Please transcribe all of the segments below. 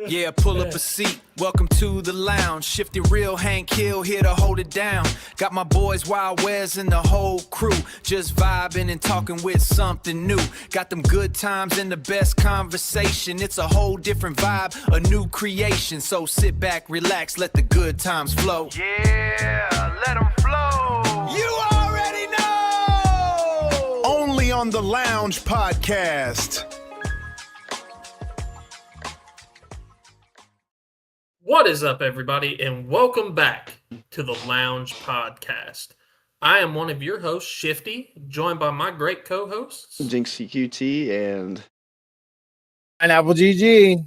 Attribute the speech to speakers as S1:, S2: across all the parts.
S1: Yeah, pull up a seat. Welcome to the lounge. Shifty real Hank Hill here to hold it down. Got my boys Wild Wes and the whole crew just vibing and talking with something new. Got them good times and the best conversation. It's a whole different vibe, a new creation. So sit back, relax, let the good times flow. Yeah, let them flow. You already know.
S2: Only on the Lounge Podcast.
S3: What is up, everybody, and welcome back to the Lounge Podcast. I am one of your hosts, Shifty, joined by my great co-hosts,
S4: Jinxie QT and
S5: Apple GG.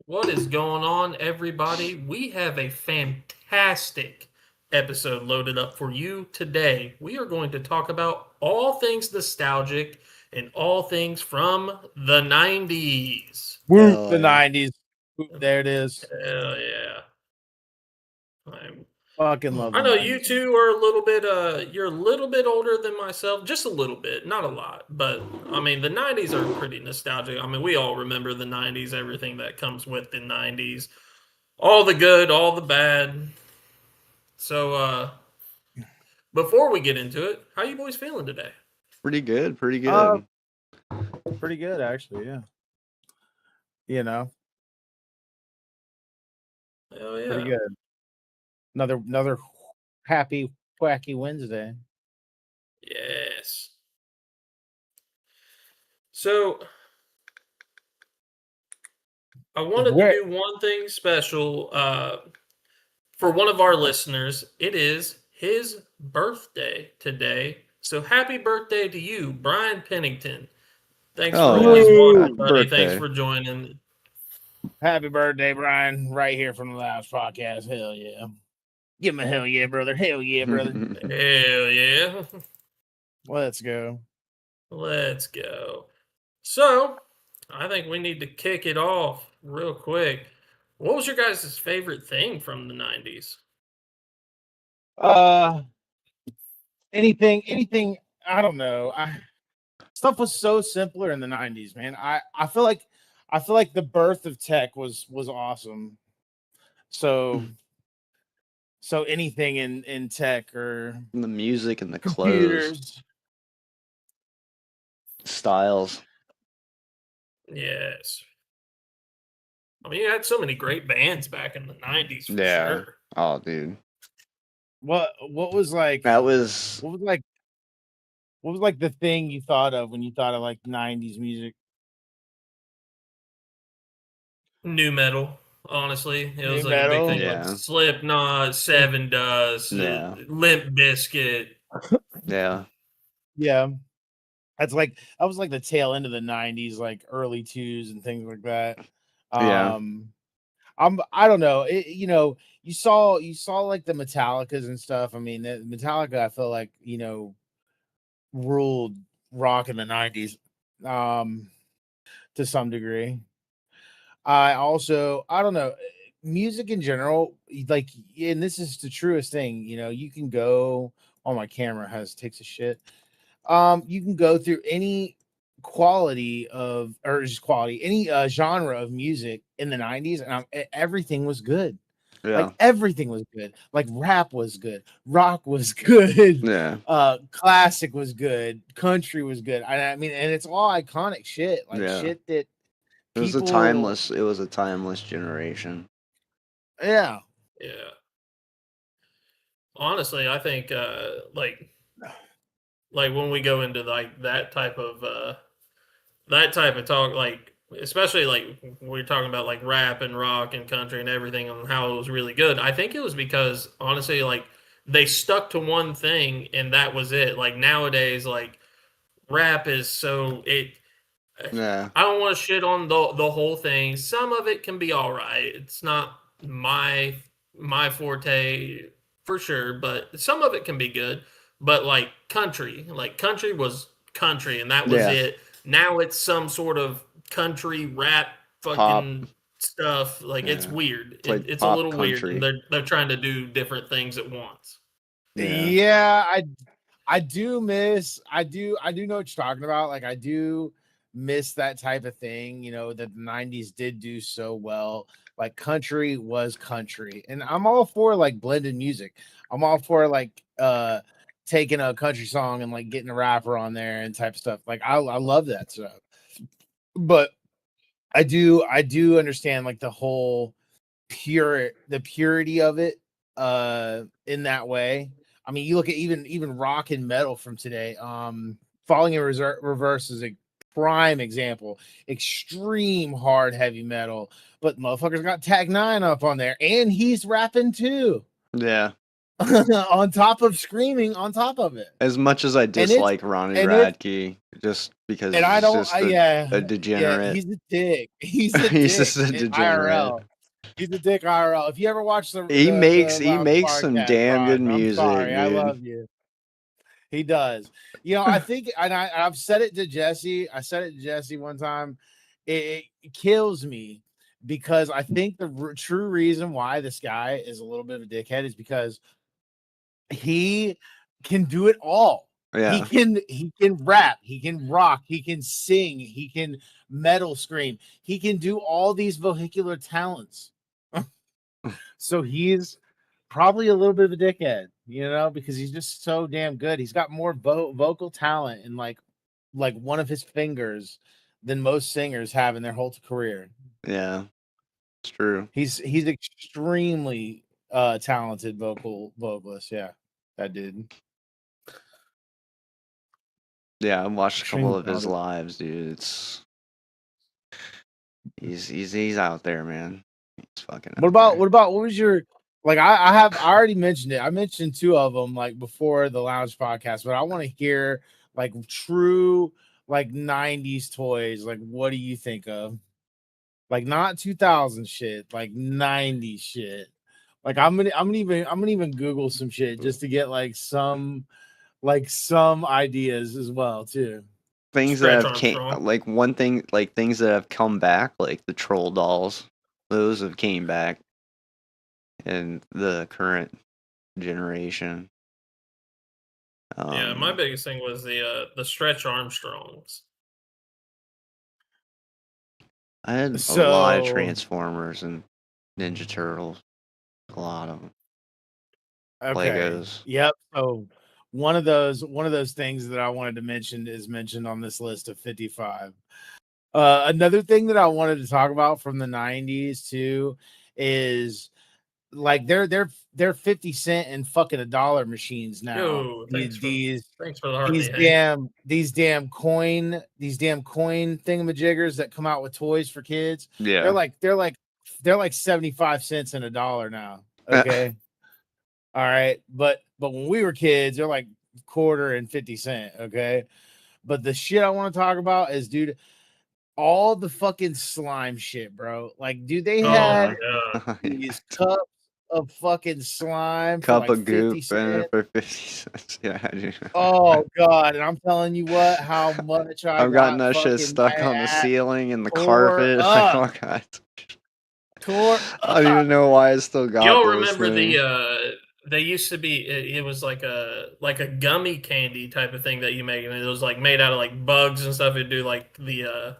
S3: What is going on, everybody? We have a fantastic episode loaded up for you today. We are going to talk about all things nostalgic and all things from the 90s.
S5: Woo, the 90s. There it is.
S3: Hell yeah.
S5: Fucking love
S3: I know
S5: the 90s.
S3: you two are a little bit you're a little bit older than myself, just a little bit, not a lot, but I mean the 90s are pretty nostalgic. I mean, we all remember the 90s, everything that comes with the 90s. All the good, all the bad. So before we get into it, how you boys feeling today?
S4: pretty good. Pretty good.
S5: Pretty good, actually, yeah. You know,
S3: Hell yeah.
S5: pretty good. Another happy, wacky Wednesday.
S3: Yes. So I wanted to do one thing special for one of our listeners. It is his birthday today. So happy birthday to you, Brian Pennington. Thanks for joining, buddy. Thanks for joining.
S5: Happy birthday, Brian. Right here from the Lounge Podcast. Hell yeah. Give him a hell yeah, brother. Hell yeah, brother.
S3: Hell yeah.
S5: Let's go.
S3: Let's go. So, I think we need to kick it off real quick. What was your guys' favorite thing from the 90s?
S5: Anything, I don't know. Stuff was so simpler in the 90s, man. I feel like the birth of tech was awesome. So anything in tech or
S4: the music and the
S5: computers.
S4: clothes, styles.
S3: Yes. I mean, you had so many great bands back in the 90s for sure.
S4: Oh, dude.
S5: What was like
S4: That was
S5: what was like the thing you thought of when you thought of like 90s music?
S3: New metal, honestly. It was
S5: New
S3: like
S5: metal?
S3: a big thing.
S4: Yeah.
S3: Like Slipknot, Seven Dust,
S4: Yeah.
S3: Limp Bizkit.
S4: yeah.
S5: Yeah. That was like the tail end of the 90s, like early 2000s and things like that.
S4: Yeah.
S5: I don't know. You saw like the Metallicas and stuff. I mean, Metallica, I feel like, ruled rock in the 90s to some degree. I don't know, music in general, like, and this is the truest thing, you can go, oh, my camera takes a shit. You can go through any any genre of music in the 90s, and everything was good.
S4: Yeah.
S5: Like everything was good. Like rap was good, rock was good,
S4: Yeah.
S5: classic was good, country was good. I mean, and it's all iconic shit, like shit that
S4: It was a timeless generation.
S5: Yeah.
S3: Yeah. Honestly, I think like when we go into like that type of talk, like especially like we're talking about like rap and rock and country and everything and how it was really good. I think it was because honestly, like they stuck to one thing and that was it. Like nowadays, like rap is
S4: Yeah.
S3: I don't want to shit on the whole thing. Some of it can be all right. It's not my forte for sure, but some of it can be good. But like country was country and that was it. Now it's some sort of country rap fucking stuff. Like it's weird. It's a little
S4: country.
S3: weird. They're trying to do different things at once.
S5: Yeah, I do know what you're talking about. Like I do miss that type of thing, you know, that the 90s did do so well. Like country was country. And I'm all for like blended music. I'm all for like taking a country song and like getting a rapper on there and type of stuff. Like I love that stuff. But I do understand like the whole the purity of it in that way. I mean, you look at even rock and metal from today. Falling in Reverse is a prime example. Extreme hard heavy metal, but motherfuckers got Tag 9 up on there, and he's rapping too.
S4: Yeah.
S5: On top of screaming on top of it.
S4: As much as I dislike Ronnie Radke, just because
S5: and I don't,
S4: a degenerate.
S5: Yeah, he's a dick. He's a
S4: he's
S5: dick
S4: just a degenerate.
S5: IRL. He's a dick IRL. If you ever watch
S4: he makes some
S5: podcast,
S4: damn good music.
S5: I'm sorry,
S4: dude.
S5: I love you. He does. You know, I think, and I've said it to Jesse. I said it to Jesse one time. It kills me because I think the true reason why this guy is a little bit of a dickhead is because he can do it all.
S4: Yeah.
S5: He can rap, he can rock, he can sing, he can metal scream, he can do all these vehicular talents. So he's probably a little bit of a dickhead, you know, because he's just so damn good. He's got more vocal talent in like one of his fingers than most singers have in their whole career.
S4: Yeah, it's true.
S5: He's extremely talented vocalist. Yeah, that dude.
S4: Yeah, I watched a couple of his lives, dude. It's he's out there, man. He's fucking.
S5: What was your like? I already mentioned it. I mentioned two of them like before the Lounge podcast, but I want to hear like true like 90s toys. Like, what do you think of? Like not 2000 shit, like 90s shit. Like I'm gonna even Google some shit just to get like some ideas as well too.
S4: Things that have things that have come back, like the troll dolls. Those have came back in the current generation.
S3: Yeah, my biggest thing was the Stretch Armstrongs.
S4: I had a lot of Transformers and Ninja Turtles. A lot of them.
S5: Okay.
S4: Legos.
S5: Yep. So one of those things that I wanted to mention is mentioned on this list of 55. Another thing that I wanted to talk about from the 90s too is like they're 50 cent and fucking $1 machines now.
S3: Yo, thanks for the heart,
S5: these damn coin thingamajiggers that come out with toys for kids.
S4: Yeah,
S5: they're like 75 cents and $1 now. Okay. All right, but when we were kids, they're like quarter and 50 cent. Okay, but the shit I want to talk about is, dude, all the fucking slime shit, bro. Like, dude, they had these cups of fucking slime,
S4: cup
S5: for like
S4: of goop
S5: 50 cents.
S4: For 50 cents. Yeah, I do.
S5: Oh god, and I'm telling you what, how much
S4: I've gotten that shit stuck on the ceiling and the carpet.
S5: Like,
S4: oh god. I don't even know why I still got.
S3: Y'all remember they used to be it was like a gummy candy type of thing that you make, and it was like made out of like bugs and stuff. It'd do like the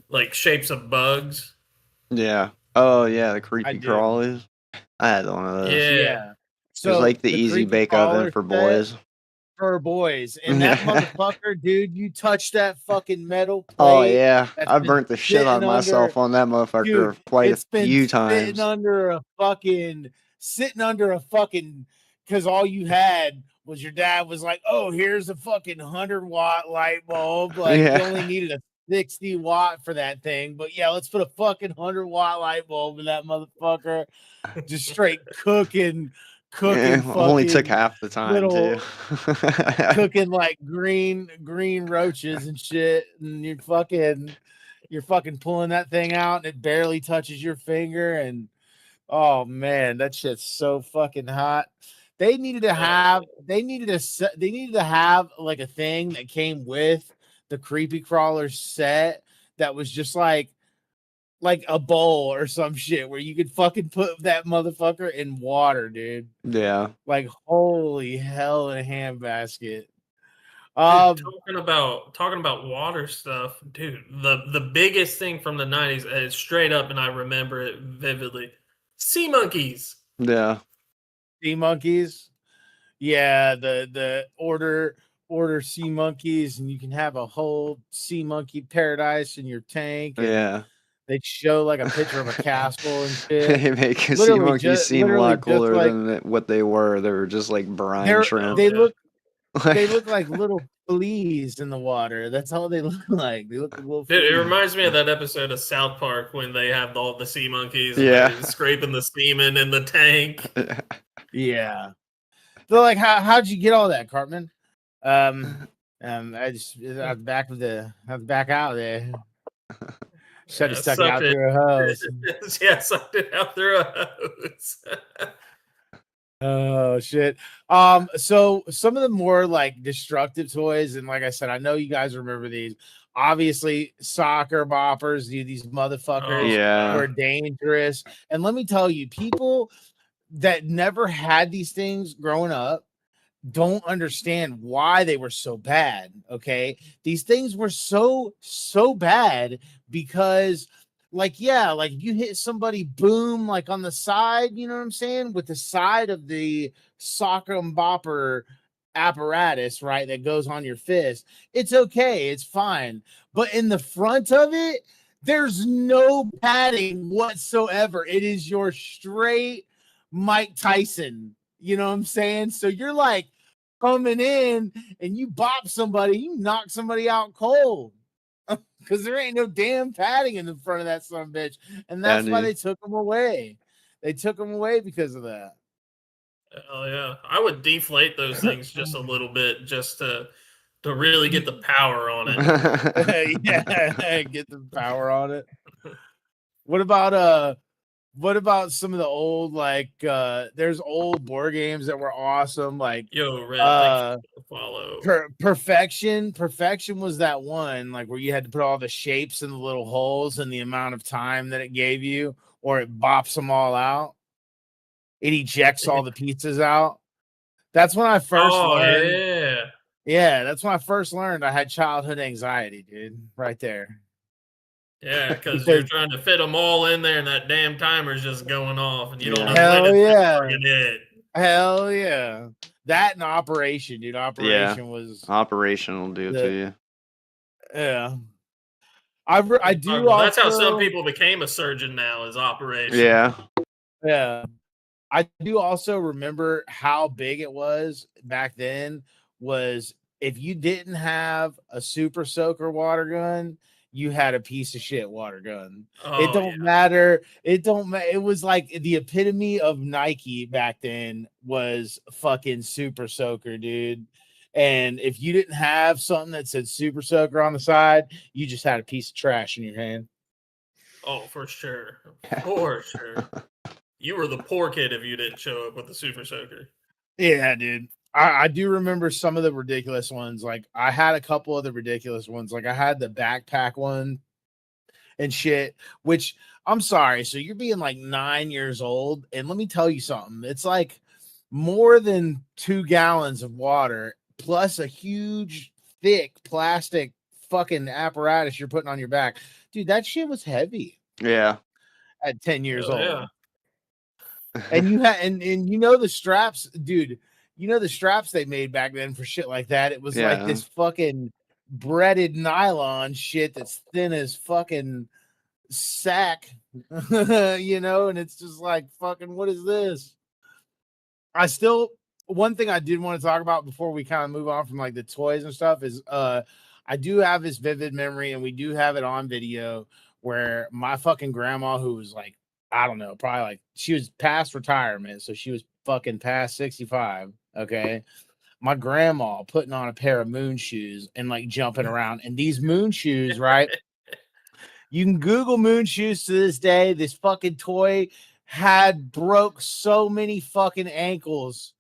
S3: like shapes of bugs.
S4: Yeah. Oh yeah, the creepy crawlies. I had one of those.
S3: Yeah.
S4: So it was like the easy bake oven for boys.
S5: And that motherfucker, dude, you touch that fucking metal plate.
S4: Oh yeah, I burnt the shit on myself on that motherfucker quite a few times.
S5: Sitting under a fucking, because all you had was your dad was like, oh, here's a fucking 100-watt light bulb. Like you only needed a 60-watt for that thing, but yeah, let's put a fucking 100-watt light bulb in that motherfucker. Just straight cooking.
S4: Only took half the time too.
S5: Cooking like green roaches and shit, and you're fucking pulling that thing out, and it barely touches your finger. And oh man, that shit's so fucking hot. They needed to have like a thing that came with the creepy crawler set that was just like a bowl or some shit where you could fucking put that motherfucker in water, dude.
S4: Yeah.
S5: Like holy hell in a handbasket.
S3: Talking about water stuff, dude. The biggest thing from the 90s is straight up, and I remember it vividly. Sea monkeys.
S4: Yeah.
S5: Sea monkeys. Yeah, the order sea monkeys, and you can have a whole sea monkey paradise in your tank. And
S4: Yeah.
S5: they show like a picture of a castle and shit.
S4: They make sea monkeys seem a lot cooler
S5: like,
S4: than what they were. They were just like brine shrimp.
S5: They look like little fleas in the water. That's all they look like. They look like little fleas.
S3: Dude, it reminds me of that episode of South Park when they have all the sea monkeys and
S4: Yeah.
S3: they're scraping the semen in the tank.
S5: Yeah. So like how'd you get all that, Cartman? I just back out there. Should have stuck it out through a hose.
S3: Yeah, sucked it out through a hose.
S5: Oh shit. So some of the more like destructive toys, and like I said, I know you guys remember these. Obviously, soccer boppers, dude, these motherfuckers were dangerous. And let me tell you, people that never had these things growing up don't understand why they were so bad. Okay, these things were so bad because like if you hit somebody, boom, like on the side, you know what I'm saying, with the side of the sock and bopper apparatus, right, that goes on your fist, it's okay, it's fine. But in the front of it, there's no padding whatsoever. It is your straight Mike Tyson, you know what I'm saying? So you're like coming in and you bop somebody, you knock somebody out cold because there ain't no damn padding in the front of that son of a bitch. And that's why they took them away. They took them away because of that.
S3: Oh yeah, I would deflate those things just a little bit, just to really get the power on it.
S5: Yeah, get the power on it. What about some of the old there's old board games that were awesome, like
S3: Red, follow.
S5: Perfection was that one like where you had to put all the shapes in the little holes and the amount of time that it gave you, or it bops them all out. It ejects all the pizzas out. That's when I first learned. Yeah, that's when I first learned I had childhood anxiety, dude. Right there.
S3: Yeah, because you're trying to fit them all in there, and that damn timer's just going off, and you don't know
S5: when
S3: it's it.
S5: Hell yeah. That and Operation, dude. Operation was...
S4: Operation will do it to you.
S5: Yeah. I do
S3: also... That's how some people became a surgeon now, is Operation.
S4: Yeah.
S5: Yeah. I do also remember how big it was back then was if you didn't have a Super Soaker water gun, you had a piece of shit water gun. It don't matter. It was like the epitome of Nike back then was fucking Super Soaker, dude. And if you didn't have something that said Super Soaker on the side, you just had a piece of trash in your hand.
S3: Oh, for sure. For sure. You were the poor kid if you didn't show up with the Super Soaker.
S5: Yeah, dude. I do remember some of the ridiculous ones. Like I had a couple of the ridiculous ones. Like I had the backpack one and shit, which I'm sorry. So you're being like 9 years old. And let me tell you something. It's like more than 2 gallons of water plus a huge, thick plastic fucking apparatus you're putting on your back. Dude, that shit was heavy.
S4: Yeah.
S5: At 10 years old.
S3: Yeah.
S5: And you had and you know the straps, dude. You know the straps they made back then for shit like that. It was like this fucking breaded nylon shit that's thin as fucking sack, you know. And it's just like fucking, what is this? One thing I did want to talk about before we kind of move on from like the toys and stuff is I do have this vivid memory, and we do have it on video, where my fucking grandma, who was like, I don't know, probably like she was past retirement, so she was fucking past 65. Okay, my grandma putting on a pair of moon shoes and like jumping around, and these moon shoes, right? You can Google moon shoes to this day. This fucking toy had broke so many fucking ankles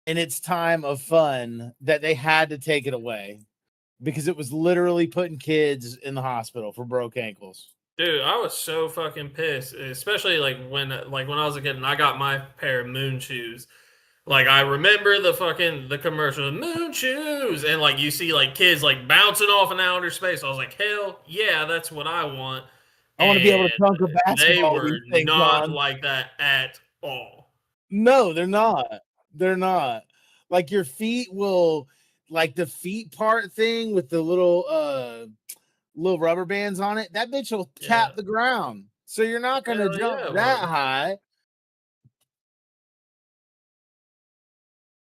S5: in its time of fun that they had to take it away because it was literally putting kids in the hospital for broke ankles.
S3: Dude, I was so fucking pissed, especially like when I was a kid and I got my pair of moon shoes. Like I remember the commercial moon shoes, and like you see like kids like bouncing off in outer space. I was like, hell yeah, that's what I want.
S5: I want to be able to
S3: And
S5: dunk a
S3: they
S5: basketball with
S3: were
S5: these things
S3: not
S5: on.
S3: like that at all.
S5: No, they're not. They're not. Like your feet will, like the feet part thing with the little rubber bands on it. That bitch will
S3: Yeah.
S5: tap the ground, so you're not gonna
S3: Hell
S5: jump
S3: yeah,
S5: that
S3: bro.
S5: high.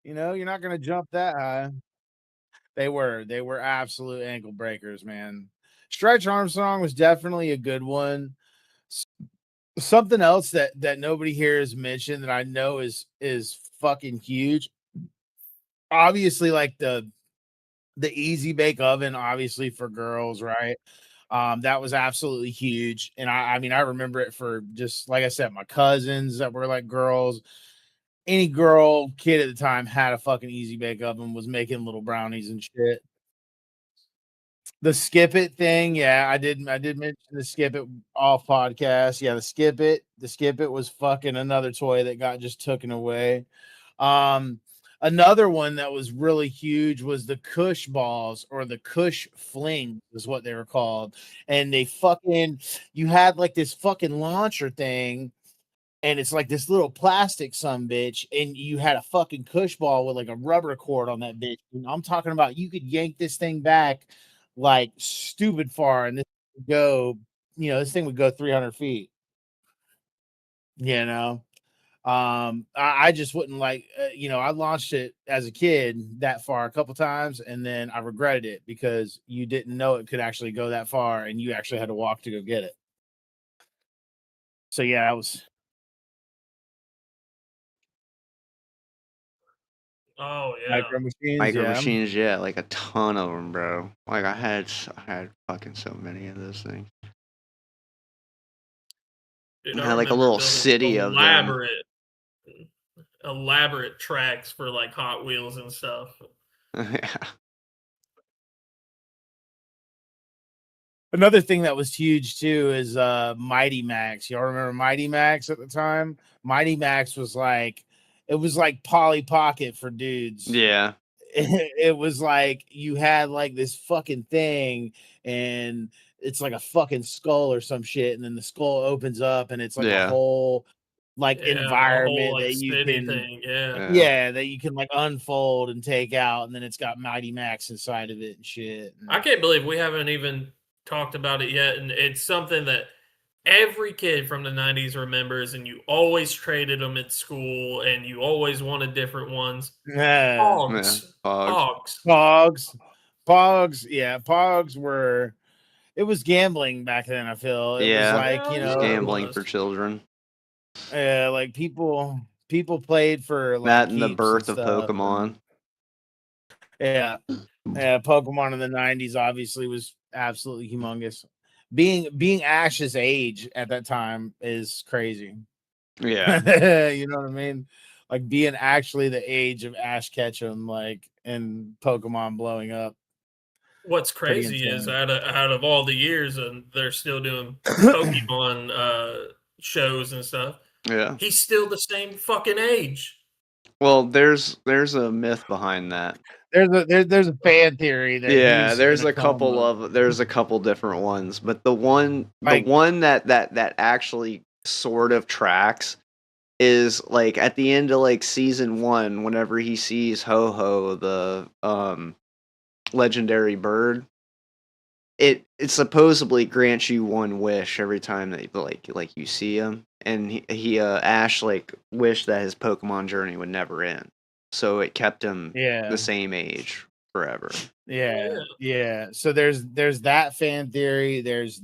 S5: You know, you're not gonna jump that high. They were absolute ankle breakers, man. Stretch Armstrong was definitely a good one. Something else that nobody here has mentioned that I know is fucking huge. Obviously, like the easy bake oven, obviously for girls, right? That was absolutely huge. And I mean, I remember it for just like I said, my cousins that were like girls. Any girl kid at the time had a fucking easy bake oven, was making little brownies and shit. The skip it thing, yeah, I did mention the skip it off podcast. Yeah, the skip it was fucking another toy that got just taken away. Um, Another one that was really huge was the Kush balls, or the Kush fling is what they were called. And they fucking, you had like this fucking launcher thing, and it's like this little plastic some bitch, and you had a fucking Kush ball with like a rubber cord on that bitch. And I'm talking about you could yank this thing back like stupid far, and this would go, this thing would go 300 feet. You know, I just wouldn't like, I launched it as a kid that far a couple times, and then I regretted it because you didn't know it could actually go that far, and you actually had to walk to go get it. So yeah, I was.
S3: Oh yeah.
S5: Micro machines,
S4: Micro
S5: yeah.
S4: machines, yeah, like a ton of them, bro. Like I had fucking so many of those things.
S3: Dude,
S4: I
S3: I
S4: had like a
S3: remember
S4: little
S3: building
S4: city of them.
S3: elaborate tracks for like Hot Wheels and stuff.
S4: Yeah.
S5: Another thing that was huge too is Mighty Max. Y'all remember Mighty Max at the time? Mighty Max was like, it was like Polly Pocket for dudes.
S4: Yeah.
S5: It was like you had like this fucking thing, and it's like a fucking skull or some shit, and then the skull opens up, and it's like a
S4: Yeah.
S5: whole like
S3: Yeah, the whole
S5: environment
S3: like
S5: that you
S3: city
S5: can,
S3: thing. Yeah.
S4: Yeah.
S5: yeah, that you can like unfold and take out, and then it's got Mighty Max inside of it and shit.
S3: I can't believe we haven't even talked about it yet. And it's something that every kid from the 90s remembers, and you always traded them at school, and you always wanted different ones.
S5: Yeah.
S4: Yeah.
S3: Pogs.
S4: Pogs.
S5: Pogs. Yeah, Pogs were. It was gambling back then. I feel it was
S4: Yeah.
S5: like,
S3: Hell
S4: It's
S3: yeah, it
S4: gambling
S3: was.
S4: for children.
S5: like people played for like
S4: That and the
S5: keeps and
S4: birth of
S5: stuff.
S4: Pokemon.
S5: Yeah, yeah. Pokemon in the '90s obviously was absolutely humongous. Being Ash's age at that time is crazy.
S4: Yeah.
S5: You know what I mean? Like being actually the age of Ash Ketchum, like, and Pokemon blowing up.
S3: What's
S5: Pretty
S3: crazy is
S5: insane.
S3: out of all the years, and they're still doing Pokemon shows and stuff.
S4: Yeah.
S3: He's still the same fucking age.
S4: Well, there's a myth behind that.
S5: There's a fan theory that
S4: Yeah,
S5: he's in
S4: there's
S5: a
S4: a
S5: coma.
S4: couple different ones, but the
S5: Like,
S4: one that actually sort of tracks is like at the end of like season 1, whenever he sees Ho-Ho, the legendary bird, it supposedly grants you one wish every time that like you see him, and he Ash like wished that his Pokemon journey would never end, so it kept him
S5: yeah,
S4: the same age forever.
S5: yeah. So there's that fan theory. There's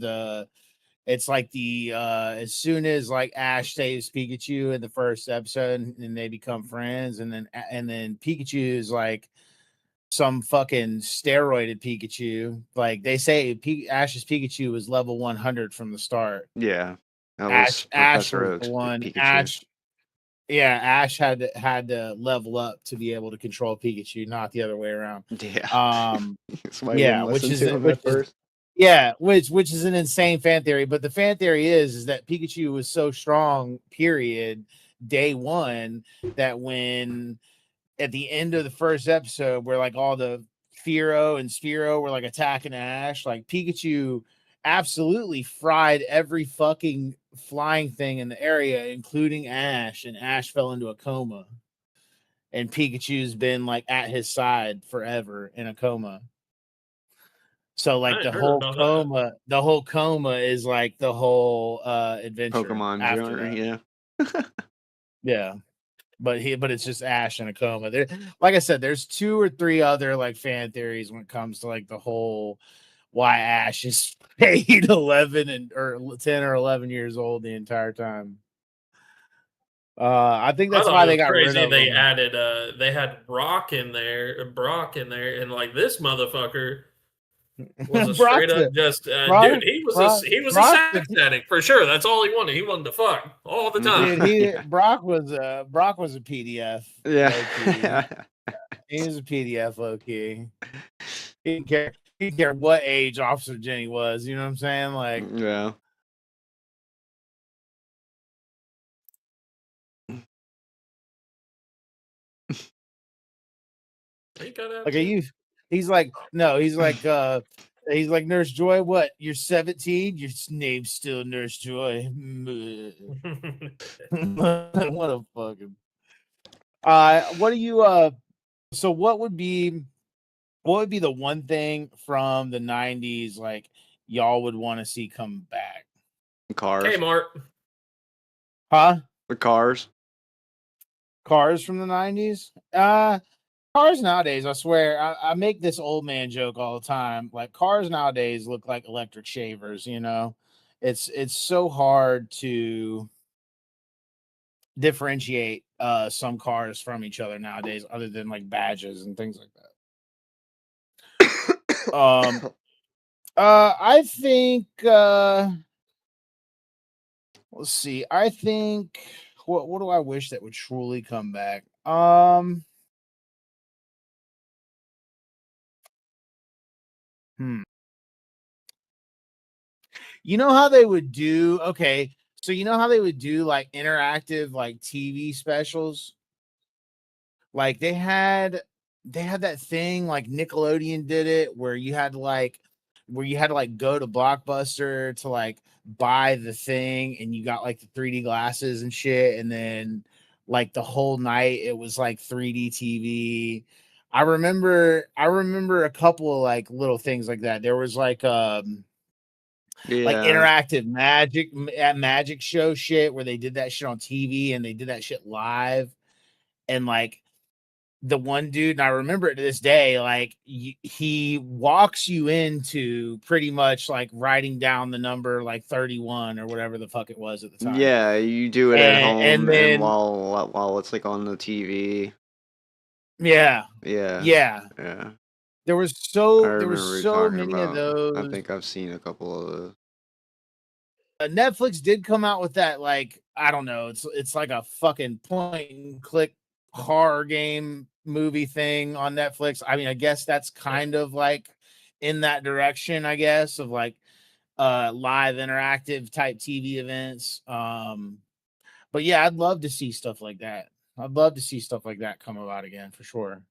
S5: it's like the as soon as like Ash saves Pikachu in the first episode, and they become friends, and then Pikachu is like some fucking steroided Pikachu. Like they say, Ash's Pikachu was level 100 from the start.
S4: Yeah, that was
S5: Ash
S4: Professor
S5: was the
S4: Oak's
S5: one.
S4: Pikachu.
S5: Ash had to level up to be able to control Pikachu, not the other way around.
S4: Yeah, that's why I
S5: Yeah,
S4: wouldn't listen to him at first.
S5: yeah, which is an insane fan theory. But the fan theory is that Pikachu was so strong, period, day one that when at the end of the first episode where like all the Fearow and Spearow were like attacking Ash, like Pikachu absolutely fried every fucking flying thing in the area, including Ash, and Ash fell into a coma. And Pikachu's been like at his side forever in a coma. So
S3: I
S5: like
S3: hadn't heard about that.
S5: the whole coma is like the whole adventure
S4: Pokemon
S5: after
S4: genre,
S5: that.
S4: yeah.
S5: Yeah. But it's just Ash in a coma. There, like I said, there's 2 or 3 other like fan theories when it comes to like the whole why Ash is stayed 11 and or 10 or 11 years old the entire time. I think
S3: I
S5: that's
S3: thought
S5: why
S3: it
S5: they
S3: was
S5: got rid
S3: crazy
S5: of
S3: they
S5: him.
S3: added they had Brock in there, and like this motherfucker was a straight
S5: Brock's
S3: up
S5: a
S3: just
S5: Brock,
S3: dude.
S5: Brock,
S3: He was a
S5: Brock's a,
S3: sex addict for sure. That's all he wanted. He wanted to fuck all the
S5: dude.
S3: time.
S5: Brock was a PDF low key.
S4: Yeah.
S5: He was a PDF low key. He didn't care. He didn't care what age Officer Jenny was. You know what I'm saying? Like,
S4: Yeah.
S3: He got out
S5: okay,
S3: too.
S5: you. He's like, no. He's like Nurse Joy. What? You're 17. Your name's still Nurse Joy. What a fucking. What do you? So what would be the one thing from the 90's like y'all would want to see come back?
S4: Cars.
S3: Kmart.
S5: Huh?
S4: The cars.
S5: Cars from the 90's? Cars nowadays, I swear, I make this old man joke all the time. Like cars nowadays look like electric shavers, you know. It's so hard to differentiate some cars from each other nowadays, other than like badges and things like that. I think let's see. I think what do I wish that would truly come back? Hmm. You know how they would do okay, so you know how they would do like interactive like TV specials? Like they had that thing like Nickelodeon did it where you had to like go to Blockbuster to like buy the thing and you got like the 3D glasses and shit, and then like the whole night it was like 3D TV. I remember a couple of like little things like that. There was like
S4: Yeah.
S5: interactive magic show shit where they did that shit on TV and they did that shit live. And like the one dude, and I remember it to this day, like he walks you into pretty much like writing down the number like 31 or whatever the fuck it was at the time.
S4: Yeah, you do it at
S5: And
S4: home and
S5: then
S4: while it's like on the TV.
S5: yeah,
S4: Yeah.
S5: yeah.
S4: Yeah. I
S5: There was
S4: remember you
S5: so
S4: talking
S5: many of
S4: about. I
S5: those.
S4: think I've seen a couple of those.
S5: Netflix did come out with that, like, I don't know, it's like a fucking point and click horror game movie thing on Netflix. I mean, I guess that's kind of like in that direction, I guess, of like live interactive type TV events. But yeah, I'd love to see stuff like that. I'd love to see stuff like that come about again for sure.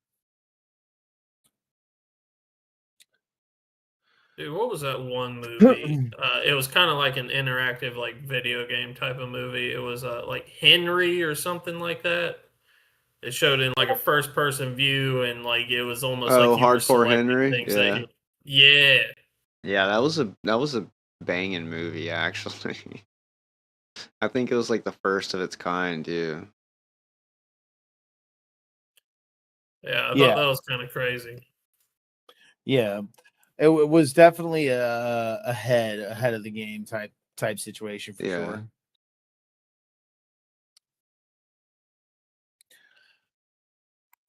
S3: Dude, what was that one movie? It was kind of like an interactive, like video game type of movie. It was like Henry or something like that. It showed in like a first person view, and like it was almost
S4: Oh,
S3: like you were
S4: Hardcore
S3: selecting
S4: Henry.
S3: things that
S4: Yeah.
S3: you. Yeah,
S4: Yeah, that was a banging movie actually. I think it was like the first of its kind, too.
S3: yeah, I thought
S5: Yeah,
S3: that was kind of crazy.
S5: yeah. It was definitely ahead of the game type situation for
S4: Yeah.
S5: sure.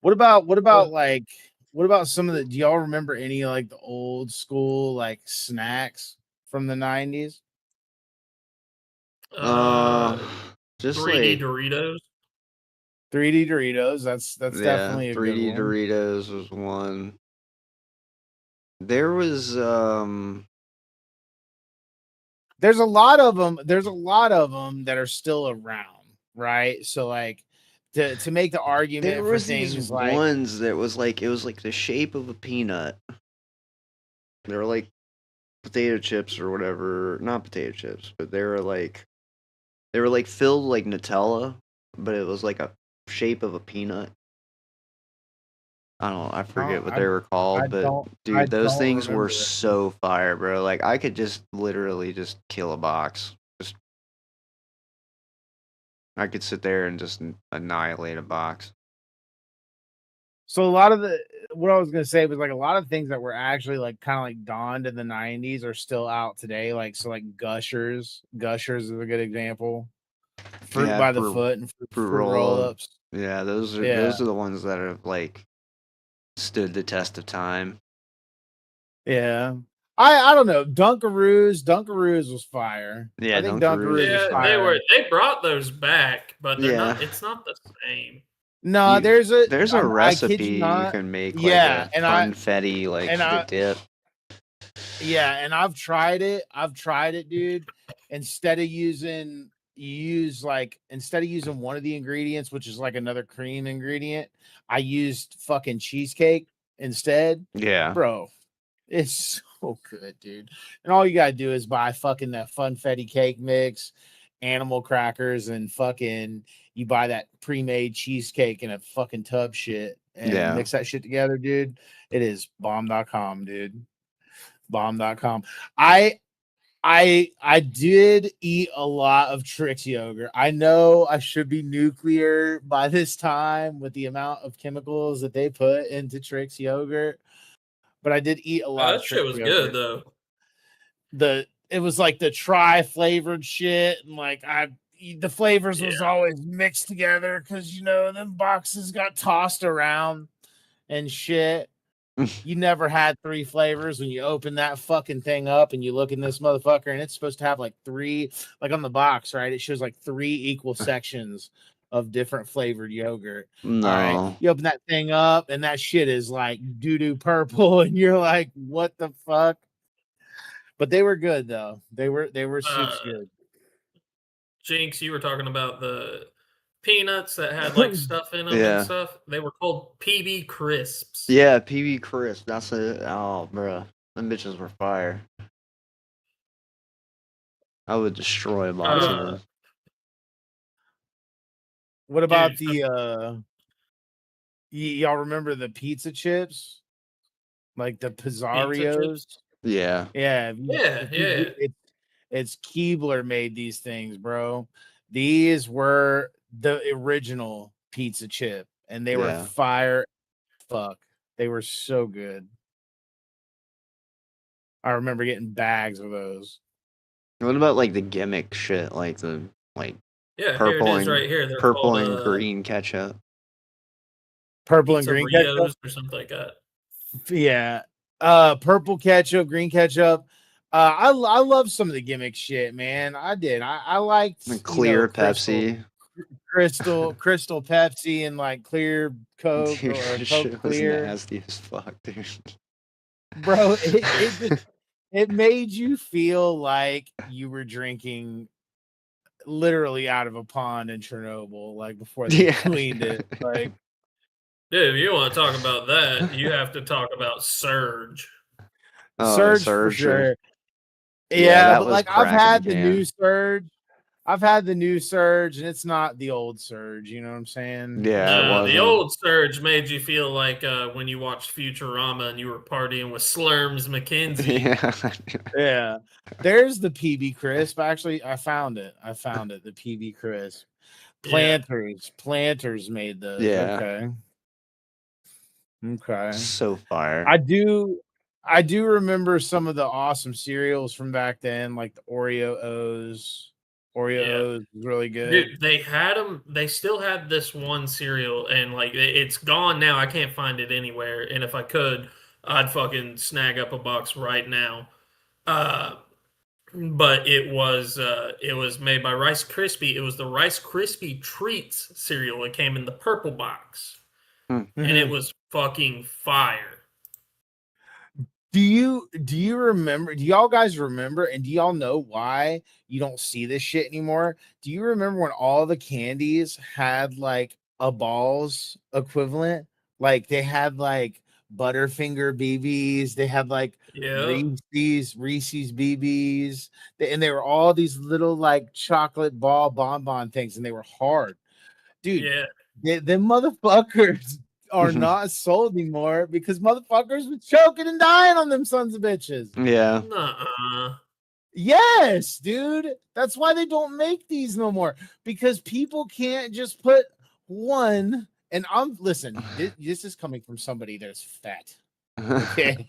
S5: What about like what about some of the do y'all remember any like the old school like snacks from the 90's?
S3: Uh,
S4: Just
S3: 3D
S4: like,
S3: Doritos.
S5: 3D Doritos, that's
S4: yeah,
S5: definitely a good
S4: 3D
S5: one.
S4: Doritos was one. There was
S5: There's a lot of them that are still around, right? So like to make the argument
S4: There
S5: for
S4: was these
S5: things like
S4: ones that was like it was like the shape of a peanut. They were like potato chips or whatever. Not potato chips, but they were like filled like Nutella, but it was like a shape of a peanut. I don't know, I
S5: oh,
S4: forget what they were called, but
S5: I
S4: dude, those
S5: don't
S4: things were
S5: remember it.
S4: so fire, bro. Like I could just literally just kill a box. Just I could sit there and just annihilate a box.
S5: So a lot of the what I was gonna say was like a lot of things that were actually like kind of like dawned in the 90s are still out today. Like so like Gushers. Gushers is a good example. Fruit
S4: Yeah,
S5: by the foot and
S4: fruit
S5: fruit roll
S4: roll up.
S5: ups.
S4: Yeah,
S5: Yeah.
S4: those are the ones that have like stood the test of time.
S5: Yeah. I don't know. Dunkaroos was fire. I
S4: Yeah,
S5: think
S4: Dunkaroos
S5: Dunkaroos
S4: was
S5: was
S3: Yeah,
S4: fire.
S5: fire.
S3: they brought those back, but they're
S4: Yeah,
S3: not. It's not the same.
S5: No,
S4: you there's a
S5: I kid you
S4: recipe you
S5: not.
S4: can make like
S5: Yeah,
S4: a funfetti like
S5: and
S4: the
S5: I
S4: dip.
S5: yeah, and I've tried it. I've tried it, dude. Instead of using instead of using one of the ingredients, which is like another cream ingredient, I used fucking cheesecake instead.
S4: Yeah,
S5: Bro, it's so good, dude. And all you gotta do is buy fucking that funfetti cake mix, animal crackers, and fucking you buy that pre-made cheesecake in a fucking tub shit and
S4: yeah.
S5: mix that shit together, dude. It is bomb.com, dude. Bomb.com. I I did eat a lot of Trix yogurt. I know I should be nuclear by this time with the amount of chemicals that they put into Trix yogurt, but I did eat a lot of
S3: That shit
S5: Trix
S3: was good
S5: yogurt.
S3: though.
S5: It was like the tri flavored shit, and like the flavors
S3: Yeah.
S5: was always mixed together because you know them boxes got tossed around and shit. You never had three flavors when you open that fucking thing up and you look in this motherfucker, and it's supposed to have like three, like on the box, right? It shows like three equal sections of different flavored yogurt. All right.
S4: No.
S5: You open that thing up, and that shit is like doo-doo purple, and you're like, what the fuck? But they were good though. They were soups
S3: Uh,
S5: good.
S3: Jinx, you were talking about the peanuts that had like stuff in them and
S4: Yeah.
S3: stuff. They were called PB crisps.
S4: Yeah, PB Crisp. That's it. Oh, bruh. Them bitches were fire. I would destroy a
S5: What
S4: box of
S3: Uh,
S4: those.
S5: what about
S3: dude,
S5: the y'all remember the pizza chips? Like the
S3: pizza chips.
S5: Pizzarios?
S4: Yeah.
S5: Yeah,
S3: Yeah,
S5: if you
S3: yeah,
S5: it's Keebler made these things, bro. These were the original pizza chip, and they were
S4: Yeah.
S5: fire. Fuck, they were so good. I remember getting bags of those.
S4: What about like the gimmick shit, like the like
S3: yeah. Here it
S4: purple
S3: is,
S4: and
S3: right here. They're
S4: purple
S3: called
S4: and green ketchup?
S5: Purple and
S3: Pizza
S5: green ketchup.
S3: Rios or something like that.
S5: Yeah. Purple ketchup, green ketchup. I love some of the gimmick shit, man. I did. I liked,
S4: And clear Pepsi.
S5: crystal Pepsi and like clear Coke
S4: Dude,
S5: or
S4: that
S5: Coke
S4: shit was
S5: clear.
S4: nasty as fuck, dude.
S5: Bro, it made you feel like you were drinking literally out of a pond in Chernobyl, like before they
S4: Yeah.
S5: cleaned it. Like
S3: Dude, if you want to talk about that, you have to talk about Surge.
S4: Oh,
S5: Surge for
S4: Surge.
S5: sure.
S4: Yeah,
S5: Yeah,
S4: that
S5: but
S4: was
S5: like I've
S4: cracking the
S5: had the new
S4: can.
S5: Surge. I've had the new Surge, and it's not the old Surge. You know what I'm saying? It's
S4: Yeah, it
S3: No, the
S4: wasn't.
S3: old Surge made you feel like when you watched Futurama and you were partying with Slurms McKenzie.
S4: Yeah.
S5: yeah. There's the PB Crisp. Actually, I found it. The PB Crisp.
S3: Yeah,
S5: Planters made those.
S4: Yeah.
S5: Okay. Okay.
S4: So fire.
S5: I do I do remember some of the awesome cereals from back then, like the Oreo O's. Oreo
S3: yeah.
S5: O's was really good.
S3: Dude, they had them. They still had this one cereal, and like it's gone now. I can't find it anywhere. And if I could, I'd fucking snag up a box right now. Uh, but it was made by Rice Krispie. It was the Rice Krispie Treats cereal. It came in the purple box,
S4: Hmm.
S3: and it
S5: Mhm.
S3: was fucking fire.
S5: Do you remember? Do y'all guys remember? And do y'all know why you don't see this shit anymore? Do you remember when all the candies had like a balls equivalent? Like they had like Butterfinger BBs, they had like
S3: Yeah.
S5: Reese's BBs, and they were all these little like chocolate ball bonbon things, and they were hard, dude.
S3: Yeah.
S5: Them motherfuckers are not sold anymore because motherfuckers were choking and dying on them sons of bitches.
S4: Yeah.
S3: Nuh-uh.
S5: Yes, dude. That's why they don't make these no more because people can't just put one. And listen, this is coming from somebody that's fat. Okay.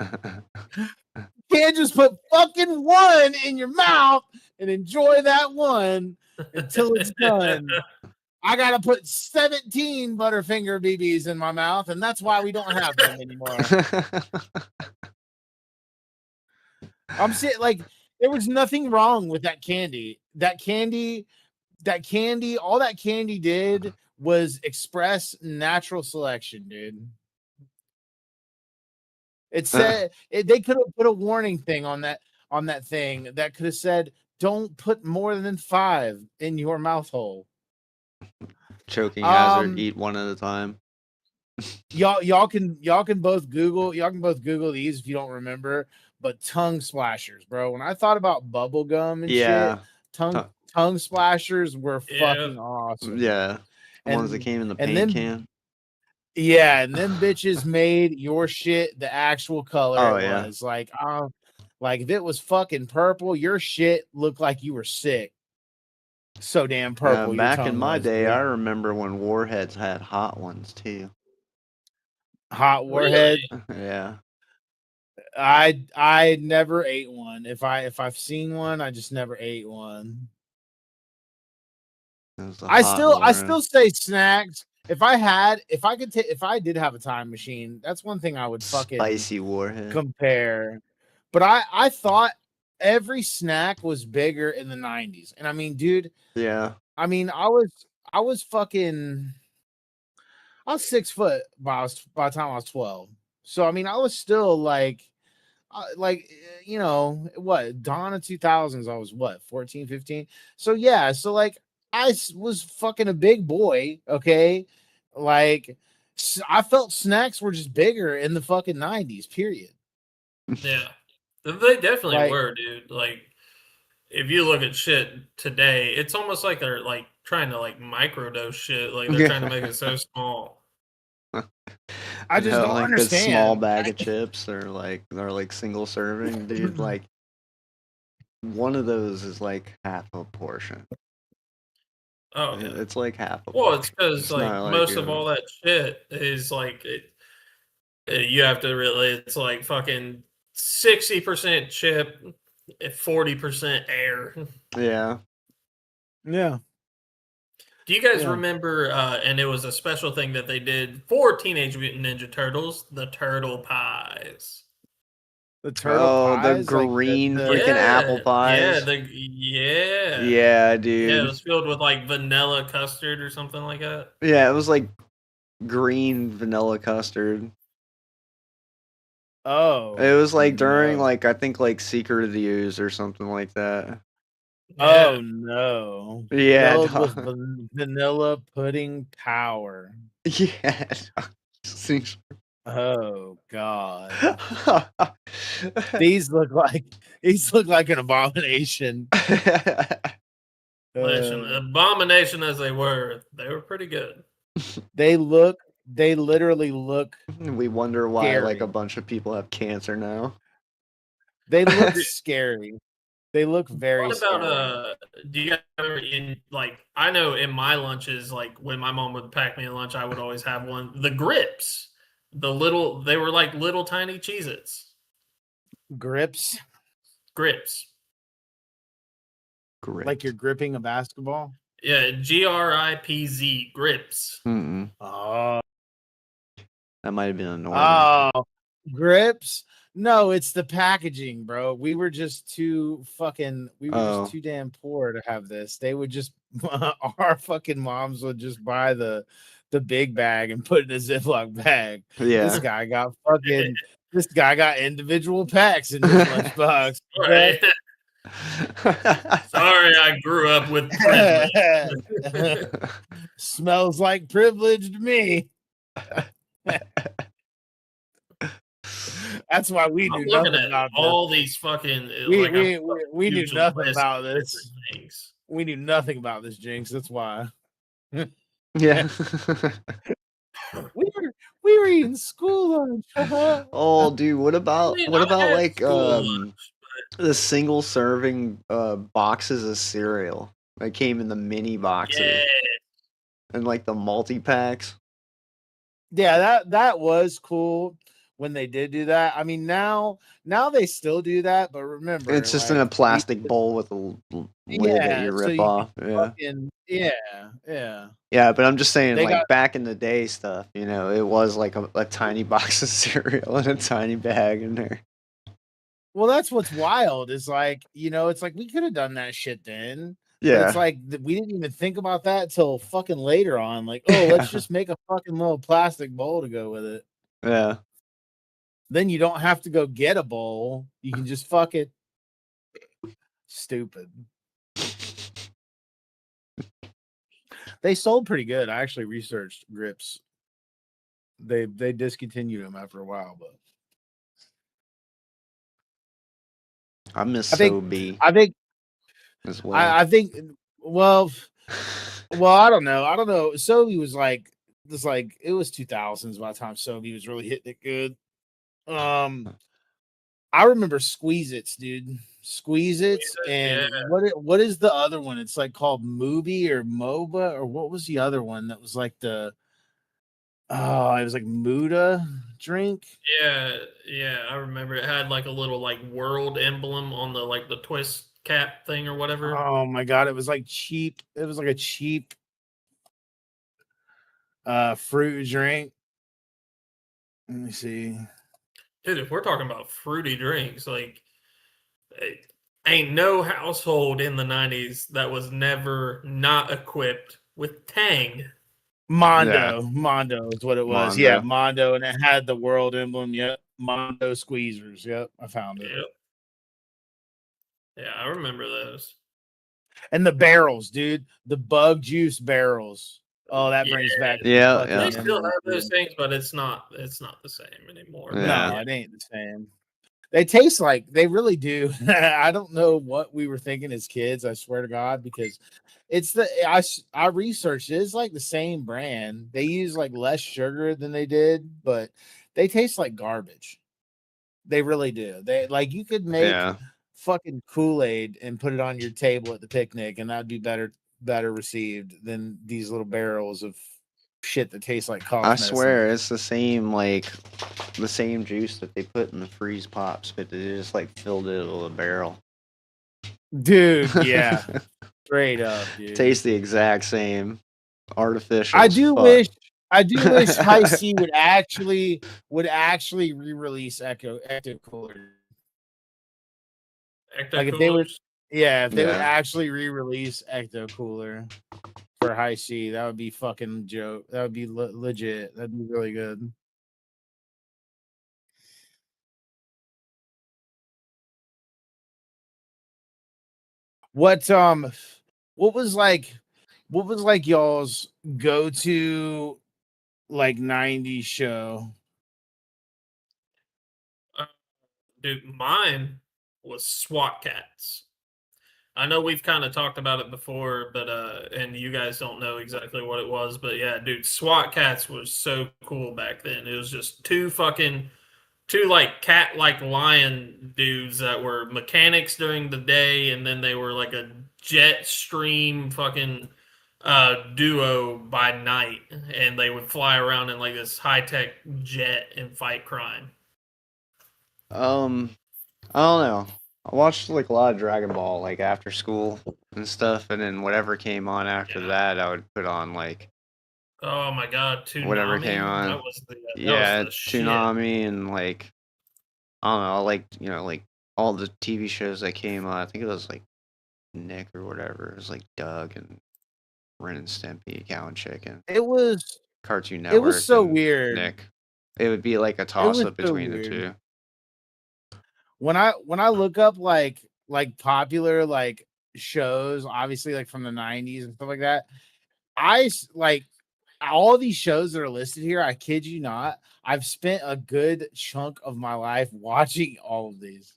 S5: Can't just put fucking one in your mouth and enjoy that one until it's done. I gotta put 17 Butterfinger BBs in my mouth, and that's why we don't have them anymore. I'm saying, like, there was nothing wrong with that candy. All that candy did was express natural selection, dude. It said they could have put a warning thing on that thing that could have said, "Don't put more than 5 in your mouth hole."
S4: Choking hazard, eat one at a time.
S5: Y'all can both Google these if you don't remember, but tongue splashers, bro. When I thought about bubble gum and shit, tongue splashers were fucking awesome.
S4: Yeah. The ones that
S5: And
S4: came in the
S5: and
S4: paint
S5: then
S4: can.
S5: yeah, and them bitches made your shit the actual color
S4: Oh,
S5: it
S4: yeah.
S5: was. Like if it was fucking purple, your shit looked like you were sick. So damn purple your
S4: Back
S5: tongue
S4: in my
S5: was,
S4: day,
S5: dude.
S4: I remember when Warheads had hot ones too.
S5: Hot Warhead.
S3: Really?
S4: Yeah.
S5: I never ate one. If I've seen one, I just never ate one.
S4: It was
S5: I
S4: Warhead.
S5: still say snacks. If I did have a time machine, that's one thing I would fucking
S4: Spicy Warhead.
S5: compare. But I thought every snack was bigger in the 90s. And I mean, dude,
S4: Yeah.
S5: I mean, I was 6 foot by the time I was 12. So I mean, I was still like what, dawn of 2000s, I was what, 14, 15. So yeah, so like was fucking a big boy. Okay, like I felt snacks were just bigger in the fucking 90s, period.
S3: Yeah. They definitely
S5: Like,
S3: were, dude. Like, if you look at shit today, it's almost like they're like trying to like microdose shit. Like they're trying to make it so small.
S5: I just don't
S4: like
S5: understand.
S4: a small bag of chips or like they're like single serving, dude. Like one of those is like half a portion.
S3: Oh yeah.
S4: It's like half a
S3: Well,
S4: portion.
S3: it's because
S4: It's
S3: like
S4: not like
S3: most of all that shit is like you have to really. It's like fucking 60% chip, 40% air.
S4: Yeah.
S5: Yeah.
S3: Do you guys
S5: Yeah.
S3: remember? And it was a special thing that they did for Teenage Mutant Ninja Turtles, the turtle pies.
S5: The turtle pies,
S4: the green
S5: like
S4: freaking apple pies.
S3: Yeah,
S4: Yeah, dude.
S3: Yeah, it was filled with like vanilla custard or something like that.
S4: Yeah, it was like green vanilla custard.
S5: Oh,
S4: It was like during
S5: no.
S4: like I think like Secret of the Ooze or something like that.
S3: Yeah.
S5: Oh no.
S4: Yeah.
S5: Filled with vanilla pudding power.
S4: Yeah.
S5: Oh god. These look like an abomination.
S3: Listen, abomination as they were pretty good.
S5: They literally look
S4: We wonder why
S5: scary.
S4: like a bunch of people have cancer now.
S5: They look scary. They look very
S3: What about
S5: scary.
S3: do you ever in like I know in my lunches, like when my mom would pack me a lunch, I would always have one. The grips. They were like little tiny Cheez-Its.
S5: Grips?
S3: Grips.
S5: Like you're gripping a basketball?
S3: Yeah, GRIPZ, grips.
S4: Mm-mm.
S5: Oh.
S4: That might have been a normal.
S5: Oh, grips? No, it's the packaging, bro. We were just too damn poor to have this. They would just our fucking moms would just buy the big bag and put it in a Ziploc bag.
S4: Yeah.
S5: This guy got fucking This guy got individual packs in his lunchbox.
S3: Right. Sorry, I grew up with privilege.
S5: Smells like privilege to me. That's why we
S3: I'm
S5: knew
S3: looking
S5: nothing
S3: at
S5: about
S3: all these fucking
S5: this.
S3: like I'm
S5: We knew
S3: huge
S5: nothing
S3: list
S5: about
S3: of
S5: this.
S3: different things.
S5: We knew nothing about this, Jinx. That's why.
S4: Yeah.
S5: We were eating school lunch.
S4: Oh, dude, what
S3: I
S4: about
S3: mean, I had
S4: like
S3: school lunch,
S4: the single serving boxes of cereal that came in the mini boxes
S3: yeah,
S4: and like the multi packs?
S5: Yeah, that was cool when they did do that. I mean, now they still do that, but remember,
S4: It's just in a
S5: like,
S4: plastic bowl with a lid that you
S5: so
S4: rip
S5: you can
S4: off. Yeah.
S5: fucking yeah.
S4: Yeah, but I'm just saying,
S5: They
S4: like
S5: got
S4: back in the day stuff, you know, it was like a tiny box of cereal and a tiny bag in there.
S5: well, that's what's wild is like, it's like we could have done that shit then. But it's
S4: Yeah.
S5: like we didn't even think about that till fucking later on. Like, oh, let's just make a fucking little plastic bowl to go with it.
S4: Yeah.
S5: Then you don't have to go get a bowl. You can just fuck it. Stupid. They sold pretty good. I actually researched Grips. They discontinued them after a while, but
S4: I miss
S5: I think
S4: Sobe
S5: I think
S4: as well.
S5: I think well I don't know. Sobe was like it was 2000s by the time Sobe was really hitting it good. I remember Squeeze Its, dude. Squeeze Its, and
S3: yeah.
S5: what is the other one? It's like called Mubi or MOBA, or what was the other one that was like it was like Muda drink.
S3: Yeah, I remember it had like a little like world emblem on the twist cap thing or whatever.
S5: Oh my god, it was like cheap. It was like a cheap fruit drink. Let me see.
S3: Dude, if we're talking about fruity drinks, like ain't no household in the 90s that was never not equipped with Tang.
S5: Mondo is what it was.
S4: Mondo.
S5: Yeah, Mondo, and it had the world emblem. Yep, Mondo squeezers. Yep, I found it.
S3: Yep. Yeah, I remember those.
S5: And the barrels, dude, the bug juice barrels. Oh, that brings back.
S4: Yeah,
S3: They
S4: yeah.
S3: still have those things, but it's not the same anymore.
S4: Yeah.
S5: No, it ain't the same. They taste like they really do. I don't know what we were thinking as kids. I swear to God, because it's I researched it. It's like the same brand. They use like less sugar than they did, but they taste like garbage. They really do. They like you could make
S4: Yeah.
S5: fucking Kool-Aid and put it on your table at the picnic, and that'd be better received than these little barrels of shit that tastes like cough
S4: I
S5: medicine.
S4: swear it's the same juice that they put in the freeze pops, but they just like filled it with a barrel.
S5: Dude, yeah. Straight up, dude.
S4: Tastes the exact same. Artificial.
S5: I
S4: as
S5: do
S4: fuck.
S5: wish High C would actually re-release Ecto Cooler. Like if they would if they would actually re-release Ecto Cooler for High C, that would be fucking joke. That would be legit. That'd be really good. What was like y'all's go-to like 90s show?
S3: Dude, mine was SWAT Cats. I know we've kind of talked about it before, but and you guys don't know exactly what it was, but yeah, dude, SWAT Cats was so cool back then. It was just two like cat like lion dudes that were mechanics during the day, and then they were like a jet stream fucking duo by night, and they would fly around in like this high tech jet and fight crime.
S4: I don't know. I watched like a lot of Dragon Ball like after school and stuff, and then whatever came on after that, I would put on like
S3: Oh my god, Toonami.
S4: whatever came on.
S3: That was the
S4: Toonami and like I don't know, like like all the TV shows that came on. I think it was like Nick or whatever. It was like Doug and Ren and Stimpy, Cow and Chicken.
S5: It was
S4: Cartoon Network.
S5: It was so
S4: and
S5: weird.
S4: Nick. It would be like a toss up between the two.
S5: when I look up like popular like shows, obviously like from the 90s and stuff like that, like all these shows that are listed here, I kid you not, I've spent a good chunk of my life watching all of these.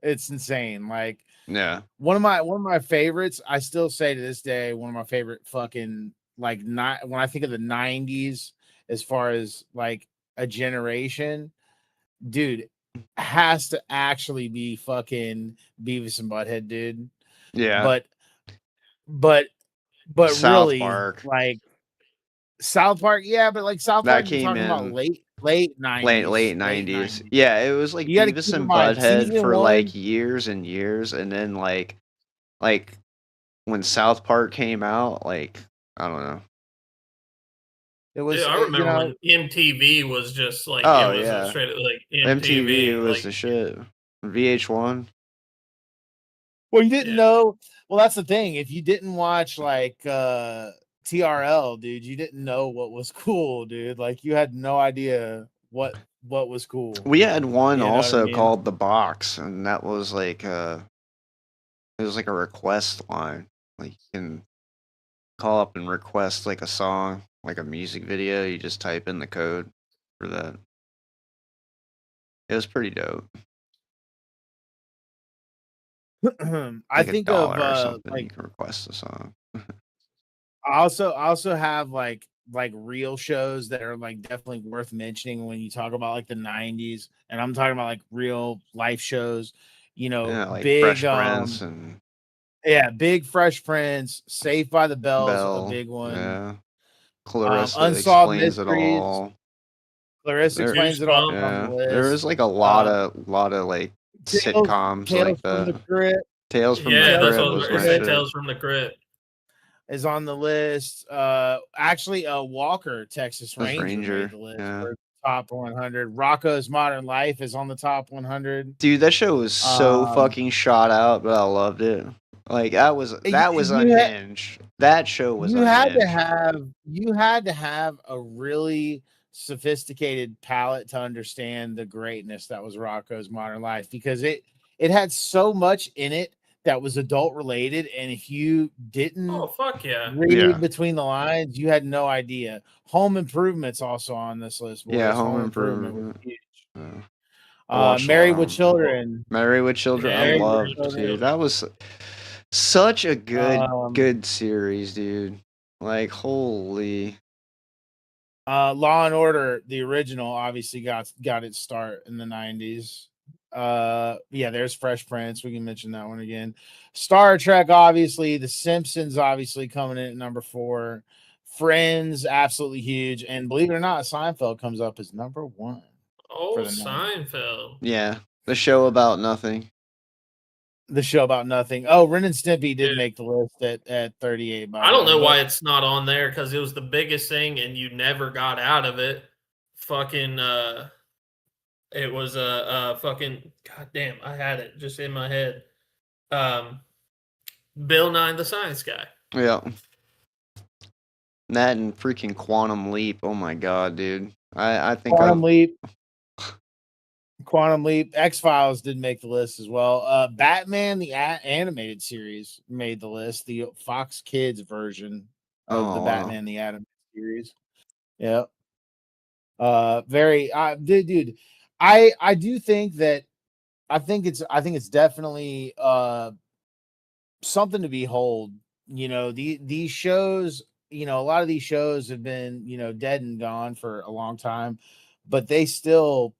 S5: It's insane. Like
S4: Yeah.
S5: one of my favorites, I still say to this day, one of my favorite fucking like not when I think of the 90s as far as like a generation, dude, has to actually be fucking Beavis and Butthead, dude.
S4: Yeah.
S5: But but but
S4: South
S5: really
S4: Park.
S5: like South Park, yeah, but like South
S4: That
S5: Park, you're
S4: came
S5: talking about
S4: in
S5: late
S4: late
S5: 90s,
S4: late
S5: late
S4: 90s.
S5: 90s.
S4: Yeah, it was like
S5: You got to
S4: Beavis
S5: keep in
S4: and
S5: mind
S4: Butthead
S5: season
S4: for
S5: one.
S4: like years and years, and then like when South Park came out, like I don't know.
S5: It
S3: Dude,
S5: was,
S3: I
S5: you
S3: remember
S5: know,
S3: when MTV was just like it
S4: Oh
S3: was a
S4: yeah,
S3: straight like
S4: MTV
S3: MTV.
S4: was
S3: Like
S4: the shit. VH1.
S5: well, you didn't
S3: yeah.
S5: know. Well, that's the thing. If you didn't watch like TRL, dude, you didn't know what was cool, dude. Like you had no idea what was cool.
S4: We had one
S5: You know what I
S4: also
S5: mean?
S4: called The Box, and that was like it was like a request line. Like you can call up and request like a song, like a music video. You just type in the code for that. It was pretty dope.
S5: I
S4: Like a
S5: think of
S4: dollar or something. You
S5: like
S4: can request a song.
S5: I also have like real shows that are like definitely worth mentioning when you talk about like the 90s, and I'm talking about like real life shows, you know,
S4: Yeah, like
S5: big
S4: Fresh Prince and
S5: yeah, big Fresh Prince, Saved by the Bell's a
S4: Bell.
S5: big one.
S4: Yeah. Clarissa
S5: Unsolved
S4: Explains It
S5: Mysteries,
S4: All.
S5: Clarissa
S4: There,
S5: Explains It All is on the
S4: yeah, there
S5: list.
S4: was like a
S5: Uh,
S4: lot of like
S5: Tales
S4: sitcoms
S5: Tales
S4: like
S5: from the
S4: that.
S5: Crypt,
S4: Tales from the
S3: Yeah,
S5: Tales
S3: that's
S4: Crypt
S5: from
S3: what I
S5: the
S3: was
S4: was
S3: gonna
S4: my
S3: say.
S5: Crypt
S4: shit.
S3: Tales from the Crypt.
S5: is on the list. Actually, Walker, Texas
S4: As
S5: Ranger made
S4: Ranger.
S5: the list
S4: Yeah.
S5: for top 100. Rocco's Modern Life is on the top 100.
S4: Dude, that show was so
S5: Um,
S4: fucking shot out, but I loved it. Like that was
S5: you
S4: unhinged. That show was unhinged.
S5: you had to have a really sophisticated palate to understand the greatness that was Rocco's Modern Life, because it had so much in it that was adult related, and if you
S3: Oh
S5: didn't
S3: fuck yeah.
S5: read
S4: Yeah.
S5: between the lines, you had no idea. Home Improvement's also on this list,
S4: Yeah,
S5: boys.
S4: Home
S5: Home Improvement was
S4: Improvement.
S5: huge.
S4: Yeah. I watched a lot
S5: Married
S4: of
S5: with
S4: them.
S5: Children.
S4: Married with Children, I
S3: Married
S5: Married with
S3: with
S4: loved, dude.
S5: Children.
S4: That was such a good
S5: Um,
S4: good series, dude. Like holy.
S5: Law and Order, the original, obviously got its start in the 90s. Yeah, there's Fresh Prince. We can mention that one again. Star Trek, obviously. The Simpsons, obviously, coming in at number 4. Friends, absolutely huge. And believe it or not, Seinfeld comes up as number 1
S3: Oh,
S5: for the 90s.
S3: Seinfeld.
S4: Yeah. The show about nothing.
S5: The show about nothing. Oh, Ren and Stimpy did
S3: Dude,
S5: make the list at 38, by
S3: I
S5: the
S3: don't
S5: way.
S3: know
S5: But
S3: why it's not on there because it was the biggest thing and you never got out of it. Fucking it was a fucking goddamn. I had it just in my head. Um, Bill Nye the Science Guy.
S4: Yeah. That and freaking Quantum Leap. Oh my god, dude. I think
S5: Quantum
S4: I've
S5: Leap, X Files did make the list as well. Batman the animated series made the list. The Fox Kids version of the
S4: oh wow.
S5: Batman the animated series. Yeah. Very. Dude. I do think that I think it's definitely something to behold. You know, these shows. You know, a lot of these shows have been dead and gone for a long time, but they still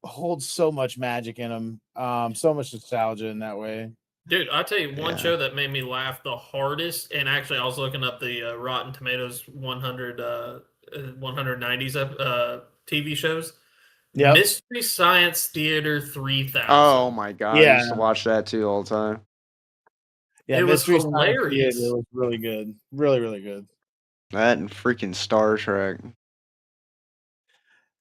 S5: holds so much magic in them, so much nostalgia in that way.
S3: Dude, I'll tell you one
S4: Yeah.
S3: show that made me laugh the hardest, and actually I was looking up the Rotten Tomatoes 190s TV shows.
S5: Yep.
S3: Mystery Science Theater 3000.
S4: Oh my god, I
S5: Yeah.
S4: used to watch that too all the time.
S5: Yeah,
S3: It was
S5: Mystery Science
S3: hilarious.
S5: Theater was really good. Really, really good.
S4: That and freaking Star Trek.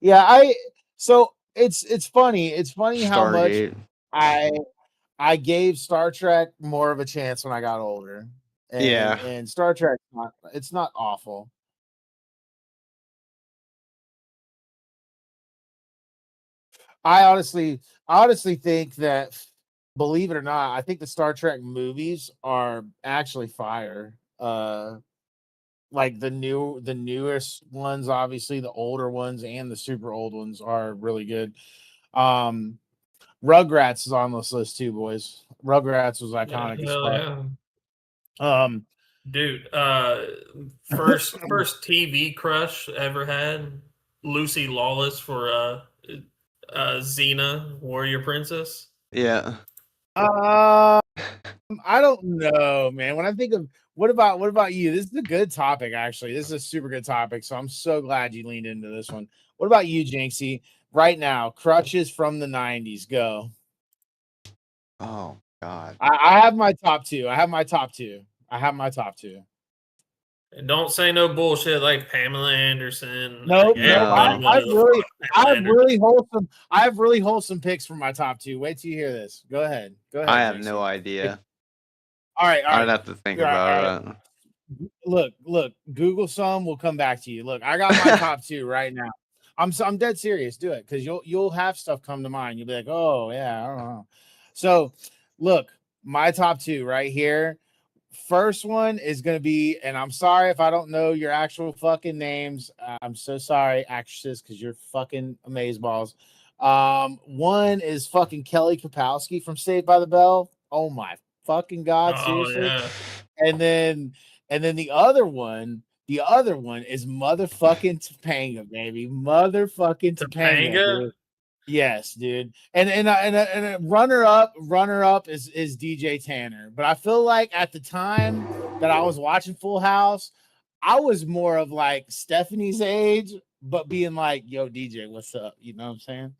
S5: Yeah, so it's funny. It's funny how much
S4: Stargate.
S5: I I gave Star Trek more of a chance when I got older.
S4: Yeah.
S5: And Star Trek it's not awful. I honestly think that, believe it or not, I think the Star Trek movies are actually fire. Like the newest ones, obviously the older ones and the super old ones are really good. Um, Rugrats is on this list too, boys. Rugrats was
S3: Yeah,
S5: iconic as
S3: hell
S5: fuck.
S3: yeah.
S5: Um,
S3: Dude, first TV crush ever had Lucy Lawless for Xena, Warrior Princess.
S4: Yeah.
S5: uh, I don't know, man. When I think of what about you? This is a good topic, actually. This is a super good topic. So I'm so glad you leaned into this one. What about you, Jinxie? Right now, crushes from the 90s. Go.
S4: Oh God.
S5: I have my top two. I have my top two. I have my top two.
S3: And don't say no bullshit like Pamela Anderson.
S5: Nope,
S3: Like
S5: nope.
S3: everybody
S4: No.
S3: wanted to fuck
S5: I
S3: Pamela
S5: have
S3: Anderson.
S5: really wholesome. I have really wholesome picks for my top two. Wait till you hear this. Go ahead. Go
S4: I
S5: ahead,
S4: have no
S5: Jinxie.
S4: idea.
S5: All right, all
S4: I'd
S5: right.
S4: have to think
S5: All right, all right.
S4: about it.
S5: Look. Google some. We'll come back to you. Look, I got my top two right now. I'm dead serious. Do it because you'll have stuff come to mind. You'll be like, oh yeah, I don't know. So, look, my top two right here. First one is gonna be, and I'm sorry if I don't know your actual fucking names. I'm so sorry, actresses, because you're fucking amazeballs. One is fucking Kelly Kapowski from Saved by the Bell. Oh my fucking god,
S3: Oh
S5: seriously.
S3: yeah.
S5: And then the other one is motherfucking Topanga, baby. Motherfucking Topanga,
S3: Topanga?
S5: dude. Yes, dude. And a runner up is DJ Tanner. But I feel like at the time that I was watching Full House, I was more of like Stephanie's age, but being like, yo, DJ, what's up? You know what I'm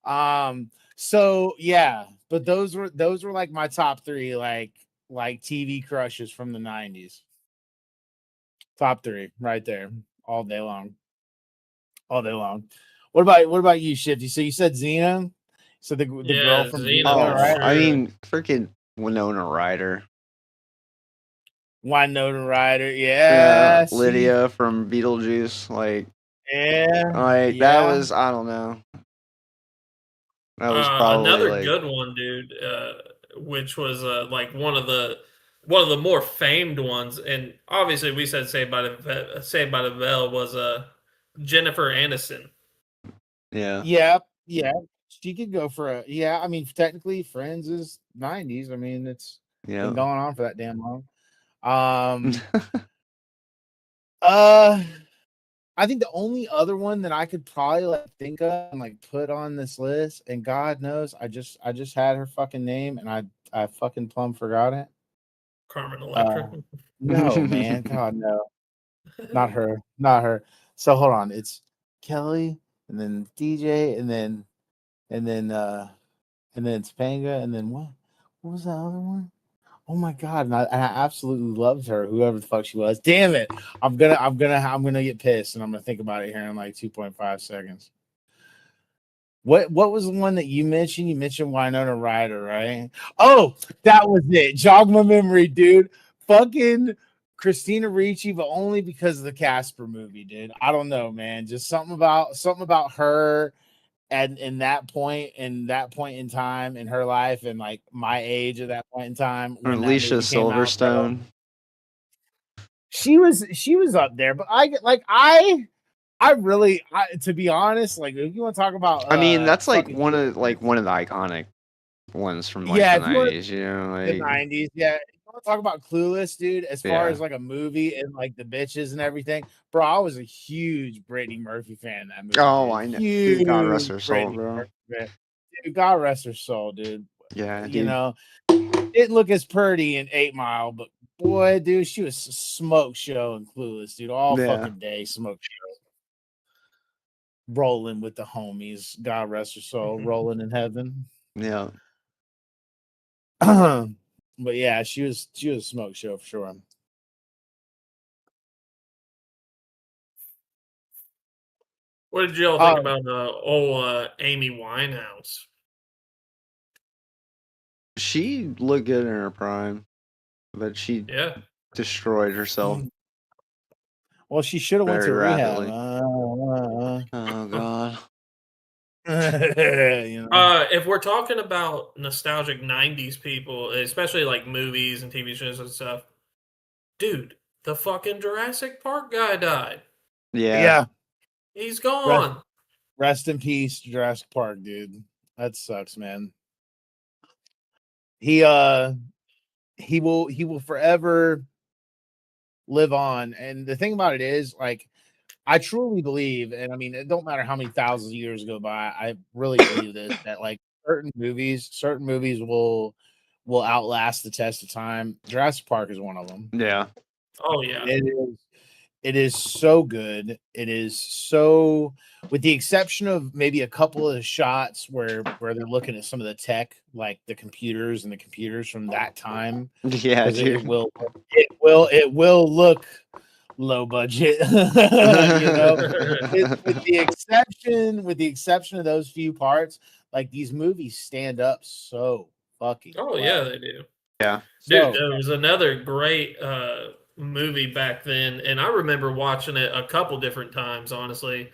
S5: saying? So yeah, but those were like my top three, like TV crushes from the 90s. Top three right there, all day long. All day long. What about you, Shifty? So you said Xena? So the girl
S3: Yeah,
S5: from
S3: Xena
S5: Xena,
S3: for
S4: Oh,
S5: right?
S4: I
S3: sure.
S4: mean, freaking Winona Ryder.
S5: Winona Ryder.
S4: Yeah,
S5: Yeah, she
S4: Lydia from Beetlejuice.
S5: yeah,
S4: That
S5: yeah.
S4: was, I don't know. That was probably
S3: Another
S4: like,
S3: good one, dude, which was like one of the more famed ones, and obviously we said Saved by the Bell was Jennifer Aniston.
S4: yeah,
S5: Yeah, yeah. She could go for a yeah. I mean, technically, Friends is 90s. I mean, it's been
S4: yeah.
S5: going on for that damn long. Um, uh, I think the only other one that I could probably like think of and like put on this list, and God knows, I just had her fucking name and I fucking plumb forgot it.
S3: Carmen
S5: Uh,
S3: Electra.
S5: no, man, God no, not her, not her. So hold on, it's Kelly, and then DJ, and then Topanga, and then what? What was that other one? Oh my god! And I absolutely loved her, whoever the fuck she was. Damn it! I'm gonna get pissed, and I'm gonna think about it here in like 2.5 seconds. What was the one that you mentioned? You mentioned Winona Ryder, right? Oh, that was it. Jog my memory, dude. Fucking Christina Ricci, but only because of the Casper movie, dude. I don't know, man. Just something about her and in that point in time in her life and like my age at that point in time
S4: Or
S5: when that
S4: Alicia
S5: movie came out, bro.
S4: Silverstone.
S5: She was up there, but I to be honest, like if you want to talk about
S4: I mean, that's like
S5: fucking
S4: one of the iconic ones from like
S5: yeah,
S4: the
S5: if you want
S4: 90s, you know,
S5: the
S4: like
S5: 90s, yeah. If you want to talk about Clueless, dude, as far
S4: yeah.
S5: as like a movie and like the bitches and everything, bro, I was a huge Brittany Murphy fan of that movie,
S4: Oh,
S5: dude.
S4: I know. Dude, God rest
S5: Huge
S4: her soul,
S5: Brittany
S4: bro.
S5: Murphy fan. Dude, God rest her soul, dude.
S4: Yeah,
S5: You
S4: dude.
S5: know, didn't look as pretty in 8 Mile, but boy, dude, she was a smoke show and Clueless, dude. All
S4: Yeah.
S5: fucking day, smoke show. Rolling with the homies. God rest her soul, rolling in heaven.
S4: Yeah.
S5: But yeah, she was a smoke show for sure.
S3: What did y'all think
S5: Oh,
S3: about old Amy Winehouse?
S4: She looked good in her prime, but she
S3: Yeah,
S4: destroyed herself
S5: well, she should have went
S4: very
S5: to rehab.
S4: rapidly. Oh god.
S5: You know?
S3: If we're talking about nostalgic '90s people, especially like movies and TV shows and stuff, dude, the fucking Jurassic Park guy died.
S4: Yeah.
S5: Yeah.
S3: He's
S5: Rest,
S3: gone.
S5: rest in peace, Jurassic Park, dude. That sucks, man. He will forever live on. And the thing about it is, like, I truly believe, and I mean, it don't matter how many thousands of years go by, I really believe this, that like certain movies will outlast the test of time. Jurassic Park is one of them.
S4: Yeah.
S3: Oh yeah.
S5: It is so good. It is so, with the exception of maybe a couple of shots where they're looking at some of the tech, like the computers from that time,
S4: Yeah,
S5: because
S4: dude.
S5: it will look low budget, you know. With the exception of those few parts, like these movies stand up so fucking
S3: Oh
S5: well.
S3: yeah, they do.
S4: Yeah.
S3: Dude,
S5: So
S3: there was another great movie back then, and I remember watching it a couple different times, honestly,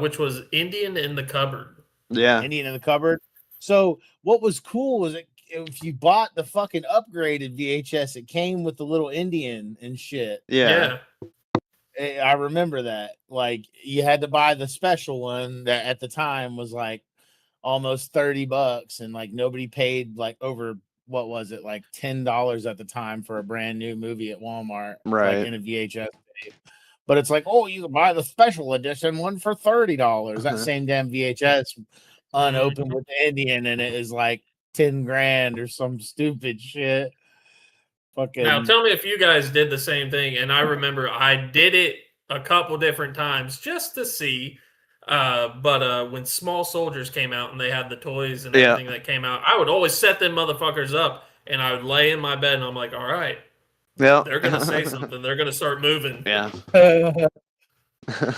S3: which was Indian in the Cupboard.
S4: Yeah.
S5: Indian in the Cupboard. So what was cool was if you bought the fucking upgraded VHS, it came with the little Indian and shit.
S4: Yeah.
S5: I remember that. Like, you had to buy the special one that at the time was like almost $30, and like nobody paid like over, what was it, like $10 at the time for a brand new movie at Walmart, like
S4: Right.
S5: in a VHS tape. But it's like, oh, you can buy the special edition one for $30. That same damn VHS unopened with the Indian, and it is like 10 grand or some stupid shit. Fucking
S3: Now, tell me if you guys did the same thing. And I remember I did it a couple different times just to see. But when Small Soldiers came out and they had the toys and
S4: Yeah.
S3: everything that came out, I would always set them motherfuckers up, and I would lay in my bed and I'm like, all right,
S4: Yeah.
S3: they're gonna say something. They're gonna start moving.
S4: Yeah.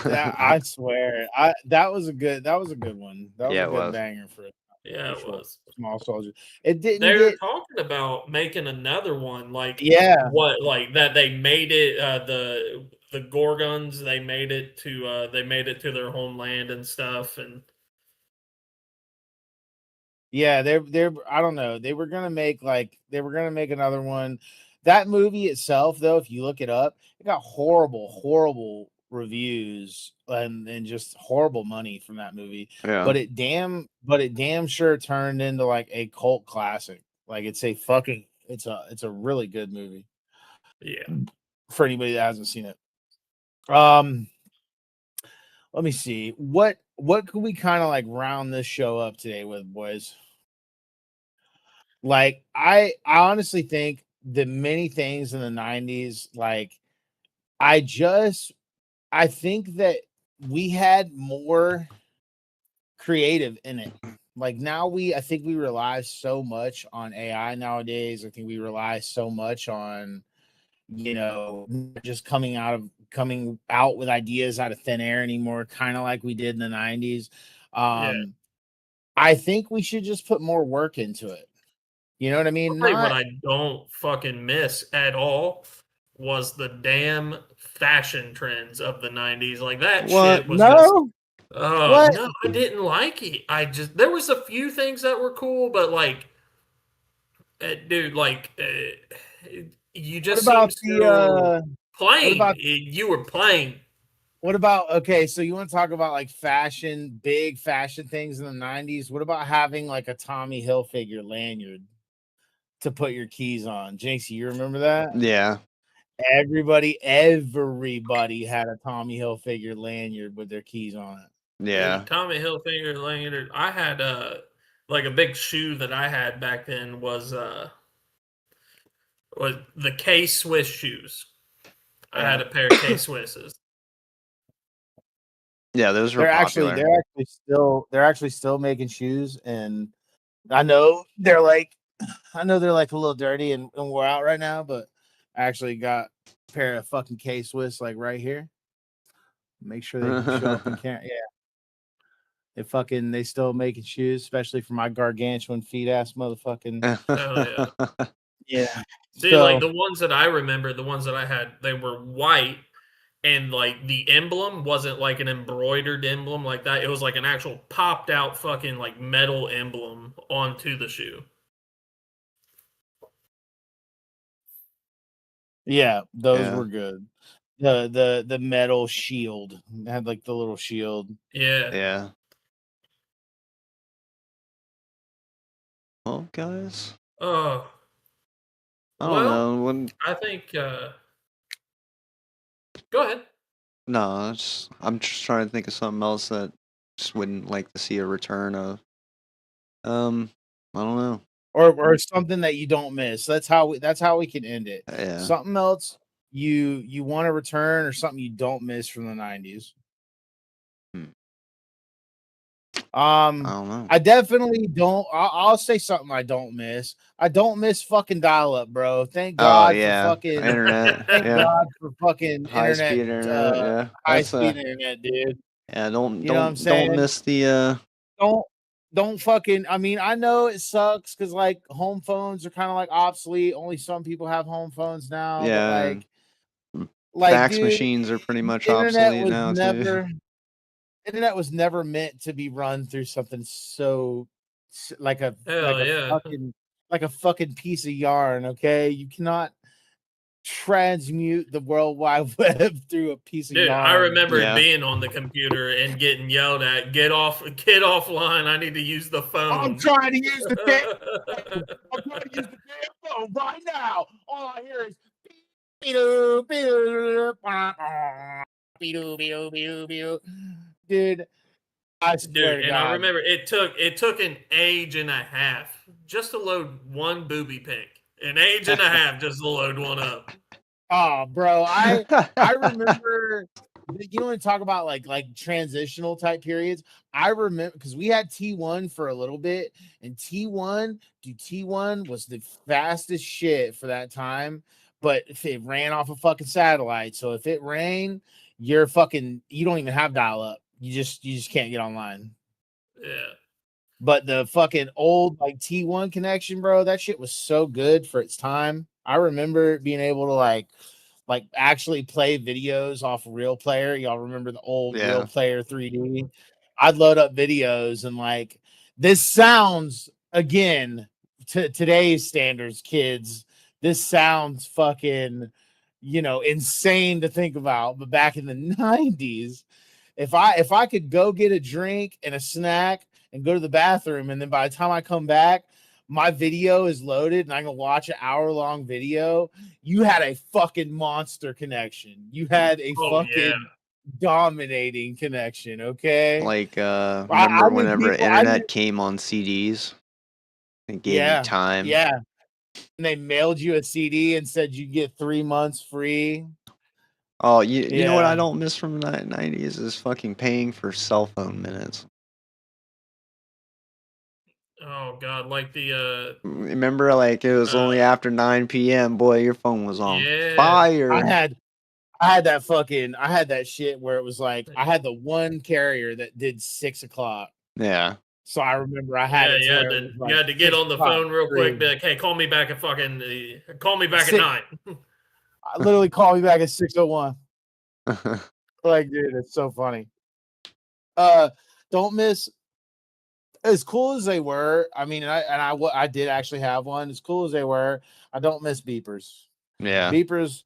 S5: yeah, I swear, that was a good one. That was
S4: Yeah,
S5: a
S4: it
S5: good
S4: was.
S5: banger for
S3: Yeah, it
S5: sure.
S3: was.
S5: Small Soldier. It didn't
S3: They're
S5: get
S3: talking about making another one, like
S5: yeah.
S3: what, like that they made it the Gorgons. They made it to their homeland and stuff, and
S5: Yeah, they're I don't know. They were gonna make another one. That movie itself, though, if you look it up, it got horrible reviews and just horrible money from that movie.
S4: Yeah.
S5: But it damn sure turned into like a cult classic. Like, it's a really good movie
S3: yeah.
S5: for anybody that hasn't seen it. Let me see. What could we kind of like round this show up today with, boys? Like, I honestly think that many things in the 90s, like, I think that we had more creative in it. Like, now I think we rely so much on AI nowadays. I think we rely so much on, just coming out with ideas out of thin air anymore, kind of like we did in the 90s. I think we should just put more work into it. You know what I mean?
S3: I'll tell you what I don't fucking miss at all was the damn fashion trends of the 90s. Like, that shit was just,
S5: What?
S3: no, I didn't like it. There was a few things that were cool, but like, dude, like, you just
S5: What about
S3: seemed so playing.
S5: about-
S3: You were playing.
S5: What about, okay, so you want to talk about like big fashion things in the 90s? What about having like a Tommy Hilfiger lanyard to put your keys on? Jinx, you remember that?
S4: Yeah.
S5: Everybody had a Tommy Hilfiger lanyard with their keys on it.
S4: Yeah.
S3: Dude, Tommy Hilfiger lanyard. I had like a big shoe that I had back then was the K Swiss shoes. I had a pair of K Swisses.
S4: Yeah, those were popular.
S5: They're actually still making shoes, and I know they're like a little dirty and wore out right now, but I actually got a pair of fucking K Swiss like right here. Make sure they can show up in camera. Yeah. They still making shoes, especially for my gargantuan feet ass motherfucking.
S3: Oh yeah.
S5: Yeah.
S3: See, like the ones that I remember, the ones that I had, they were white, and like the emblem wasn't like an embroidered emblem like that. It was like an actual popped out fucking like metal emblem onto the shoe.
S5: Yeah, those
S4: Yeah.
S5: were good. The metal shield. It had like the little shield.
S3: Yeah.
S4: Yeah. Well, guys,
S3: Oh,
S4: I don't
S3: well,
S4: know. When
S3: I think. Go ahead.
S4: no, I'm just trying to think of something else that just wouldn't like to see a return of. I don't know.
S5: Or something that you don't miss. That's how we can end it.
S4: Yeah.
S5: Something else you want to return or something you don't miss from the 90s.
S4: I don't know.
S5: I definitely don't. I'll say something I don't miss. I don't miss fucking dial up, bro. Thank
S4: Oh
S5: God for
S4: yeah,
S5: fucking.
S4: internet.
S5: Thank
S4: Yeah,
S5: God for fucking
S4: high
S5: internet.
S4: speed internet. Yeah,
S5: High
S4: that's
S5: speed internet, dude.
S4: yeah. Don't
S5: You know what I'm
S4: don't don't
S5: saying?
S4: miss the
S5: Don't don't fucking. I mean, I know it sucks because like home phones are kind of like obsolete. Only some people have home phones now, but
S4: yeah. And
S5: like,
S4: fax
S5: dude,
S4: machines are pretty much
S5: internet
S4: obsolete
S5: was
S4: now too.
S5: never internet was never meant to be run through something so like a like
S3: Hell
S5: a
S3: yeah.
S5: fucking like a fucking piece of yarn. Okay, you cannot transmute the World Wide Web through a piece of
S3: Dude, I
S5: yarn.
S3: remember
S4: Yeah.
S3: being on the computer and getting yelled at, get offline, I need to use the phone.
S5: I'm trying to use the damn. I'm trying to use the damn phone right now. All I hear is beep, beep, beep, dude. I swear
S3: Dude,
S5: to
S3: and I
S5: God.
S3: remember it took an age and a half just to load one booby pic. An age and a half just to load one up.
S5: Oh, bro, I remember. You know, when talk about like transitional type periods. I remember because we had T1 for a little bit, and T1 was the fastest shit for that time. But if it ran off a fucking satellite, so if it rained, you don't even have dial up. You just can't get online.
S3: Yeah.
S5: But the fucking old like T1 connection, bro, that shit was so good for its time. I remember being able to like actually play videos off Real Player. Y'all remember the old Real
S4: Yeah.
S5: Player 3D? I'd load up videos and like this sounds again to today's standards, kids. This sounds fucking insane to think about. But back in the 90s, if I could go get a drink and a snack and go to the bathroom, and then by the time I come back, my video is loaded and I can watch an hour-long video, you had a fucking monster connection. You had a
S3: Oh yeah.
S5: fucking dominating connection. Okay.
S4: Like
S5: I
S4: remember
S5: knew
S4: whenever
S5: people. I knew.
S4: internet came on CDs, it gave you
S5: Yeah.
S4: time.
S5: Yeah. And they mailed you a CD and said you get 3 months free.
S4: Oh, you know what I
S5: Yeah.
S4: don't miss from the 90s is fucking paying for cell phone minutes.
S3: Oh god, like the
S4: Remember, like it was only after 9 p.m. Boy, your phone was on
S3: yeah.
S4: fire.
S5: I had that shit where it was like I had the one carrier that did 6 o'clock.
S4: Yeah.
S5: So I remember I had
S3: Yeah,
S5: it to where it was like
S3: you had to get
S5: 6
S3: on the
S5: o'clock
S3: phone real quick, be
S5: free.
S3: like, hey, call me back at call me back at
S5: Six-
S3: 9.
S5: Literally call me back at 6:01. Like, dude, it's so funny. Don't miss as cool as they were. I mean, I did actually have one. As cool as they were, I don't miss beepers.
S4: Yeah.
S5: Beepers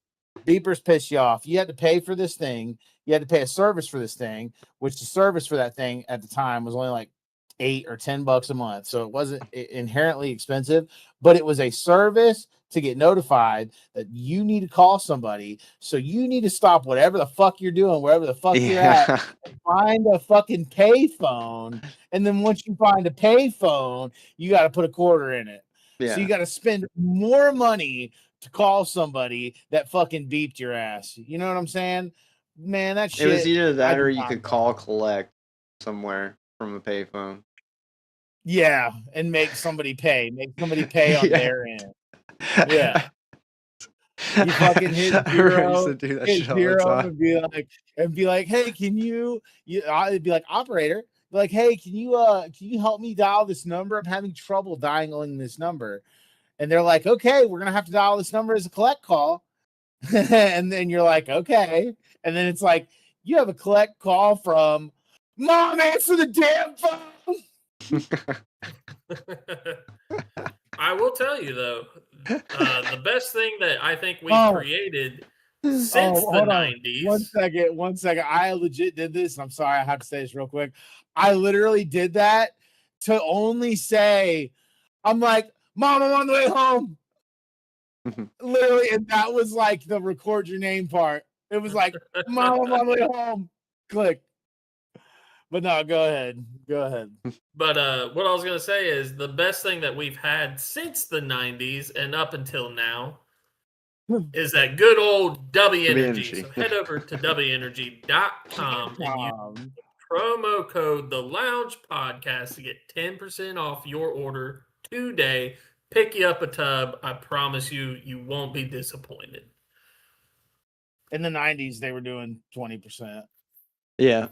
S5: piss you off. You had to pay for this thing. You had to pay a service for this thing, which the service for that thing at the time was only like $8 or $10 a month. So it wasn't inherently expensive, but it was a service to get notified that you need to call somebody. So you need to stop whatever the fuck you're doing, wherever the fuck you're at,
S4: Yeah.
S5: and find a fucking pay phone. And then once you find a pay phone, you got to put a quarter in it. So you got to spend more money to call somebody that fucking beeped your ass. You know what I'm saying? Man, that shit.
S4: It was either
S5: I
S4: that or
S5: did
S4: you
S5: not
S4: could
S5: know.
S4: call collect somewhere from a payphone.
S5: Yeah, and make somebody pay. Make somebody pay on
S4: Yeah.
S5: their end. Yeah. You fucking hit
S4: I used
S5: zero,
S4: to do that shit all the time.
S5: and be like, hey, can you I'd be like, operator, be like, hey, can you help me dial this number? I'm having trouble dialing this number. And they're like, okay, we're gonna have to dial this number as a collect call. And then you're like, okay. And then it's like, you have a collect call from Mom, answer the damn phone.
S3: I will tell you though, the best thing that I think we've created since the
S5: hold on.
S3: 90s.
S5: One second. I legit did this. I'm sorry, I have to say this real quick. I literally did that to only say, I'm like, Mom, I'm on the way home. Literally, and that was like the record your name part. It was like, Mom, I'm on the way home. Click. But no, go ahead.
S3: But what I was going to say is the best thing that we've had since the 90s and up until now is that good old W Energy. So head over to WEnergy.com and use the promo code The Lounge Podcast to get 10% off your order today. Pick you up a tub. I promise you, you won't be disappointed.
S5: In the 90s, they were doing 20%.
S4: Yeah.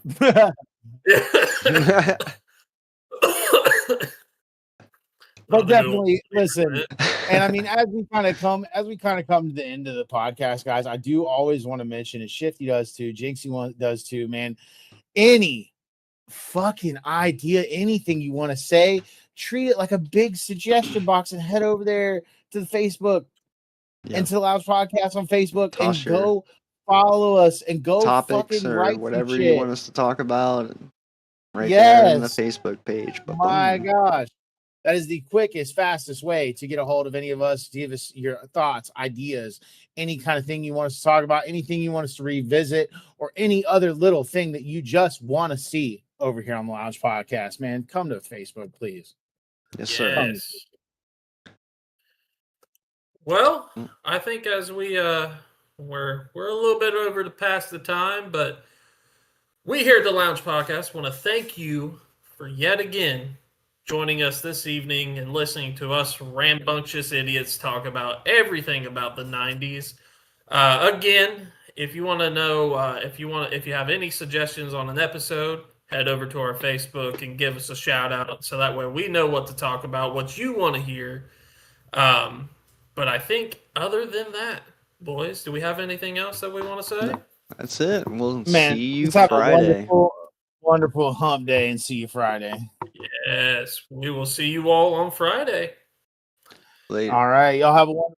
S5: But definitely listen. And I mean, as we kind of come to the end of the podcast, guys, I do always want to mention, and Shifty does too, Jinxie does too, man. Any fucking idea, anything you want to say, treat it like a big suggestion box and head over there to the Facebook and to the Lounge Podcast on Facebook and go follow us and go
S4: topics
S5: fucking
S4: or
S5: write
S4: whatever you want us to talk about. And right there in the Facebook page. But
S5: my gosh. That is the quickest, fastest way to get a hold of any of us, to give us your thoughts, ideas, any kind of thing you want us to talk about, anything you want us to revisit, or any other little thing that you just want to see over here on the Lounge Podcast. Man, come to Facebook, please.
S4: Yes, sir.
S3: Well, I think as we we're a little bit over past the time, but we here at the Lounge Podcast want to thank you for yet again joining us this evening and listening to us rambunctious idiots talk about everything about the 90s. Again, if you want to know, if you have any suggestions on an episode, head over to our Facebook and give us a shout out, so that way we know what to talk about, what you want to hear. But I think other than that, boys, do we have anything else that we want to say?
S4: No, that's it. We'll see you
S5: have
S4: Friday.
S5: A wonderful hump day and see you Friday.
S3: Yes, we will see you all on Friday.
S4: Later.
S5: All right. Y'all have a wonderful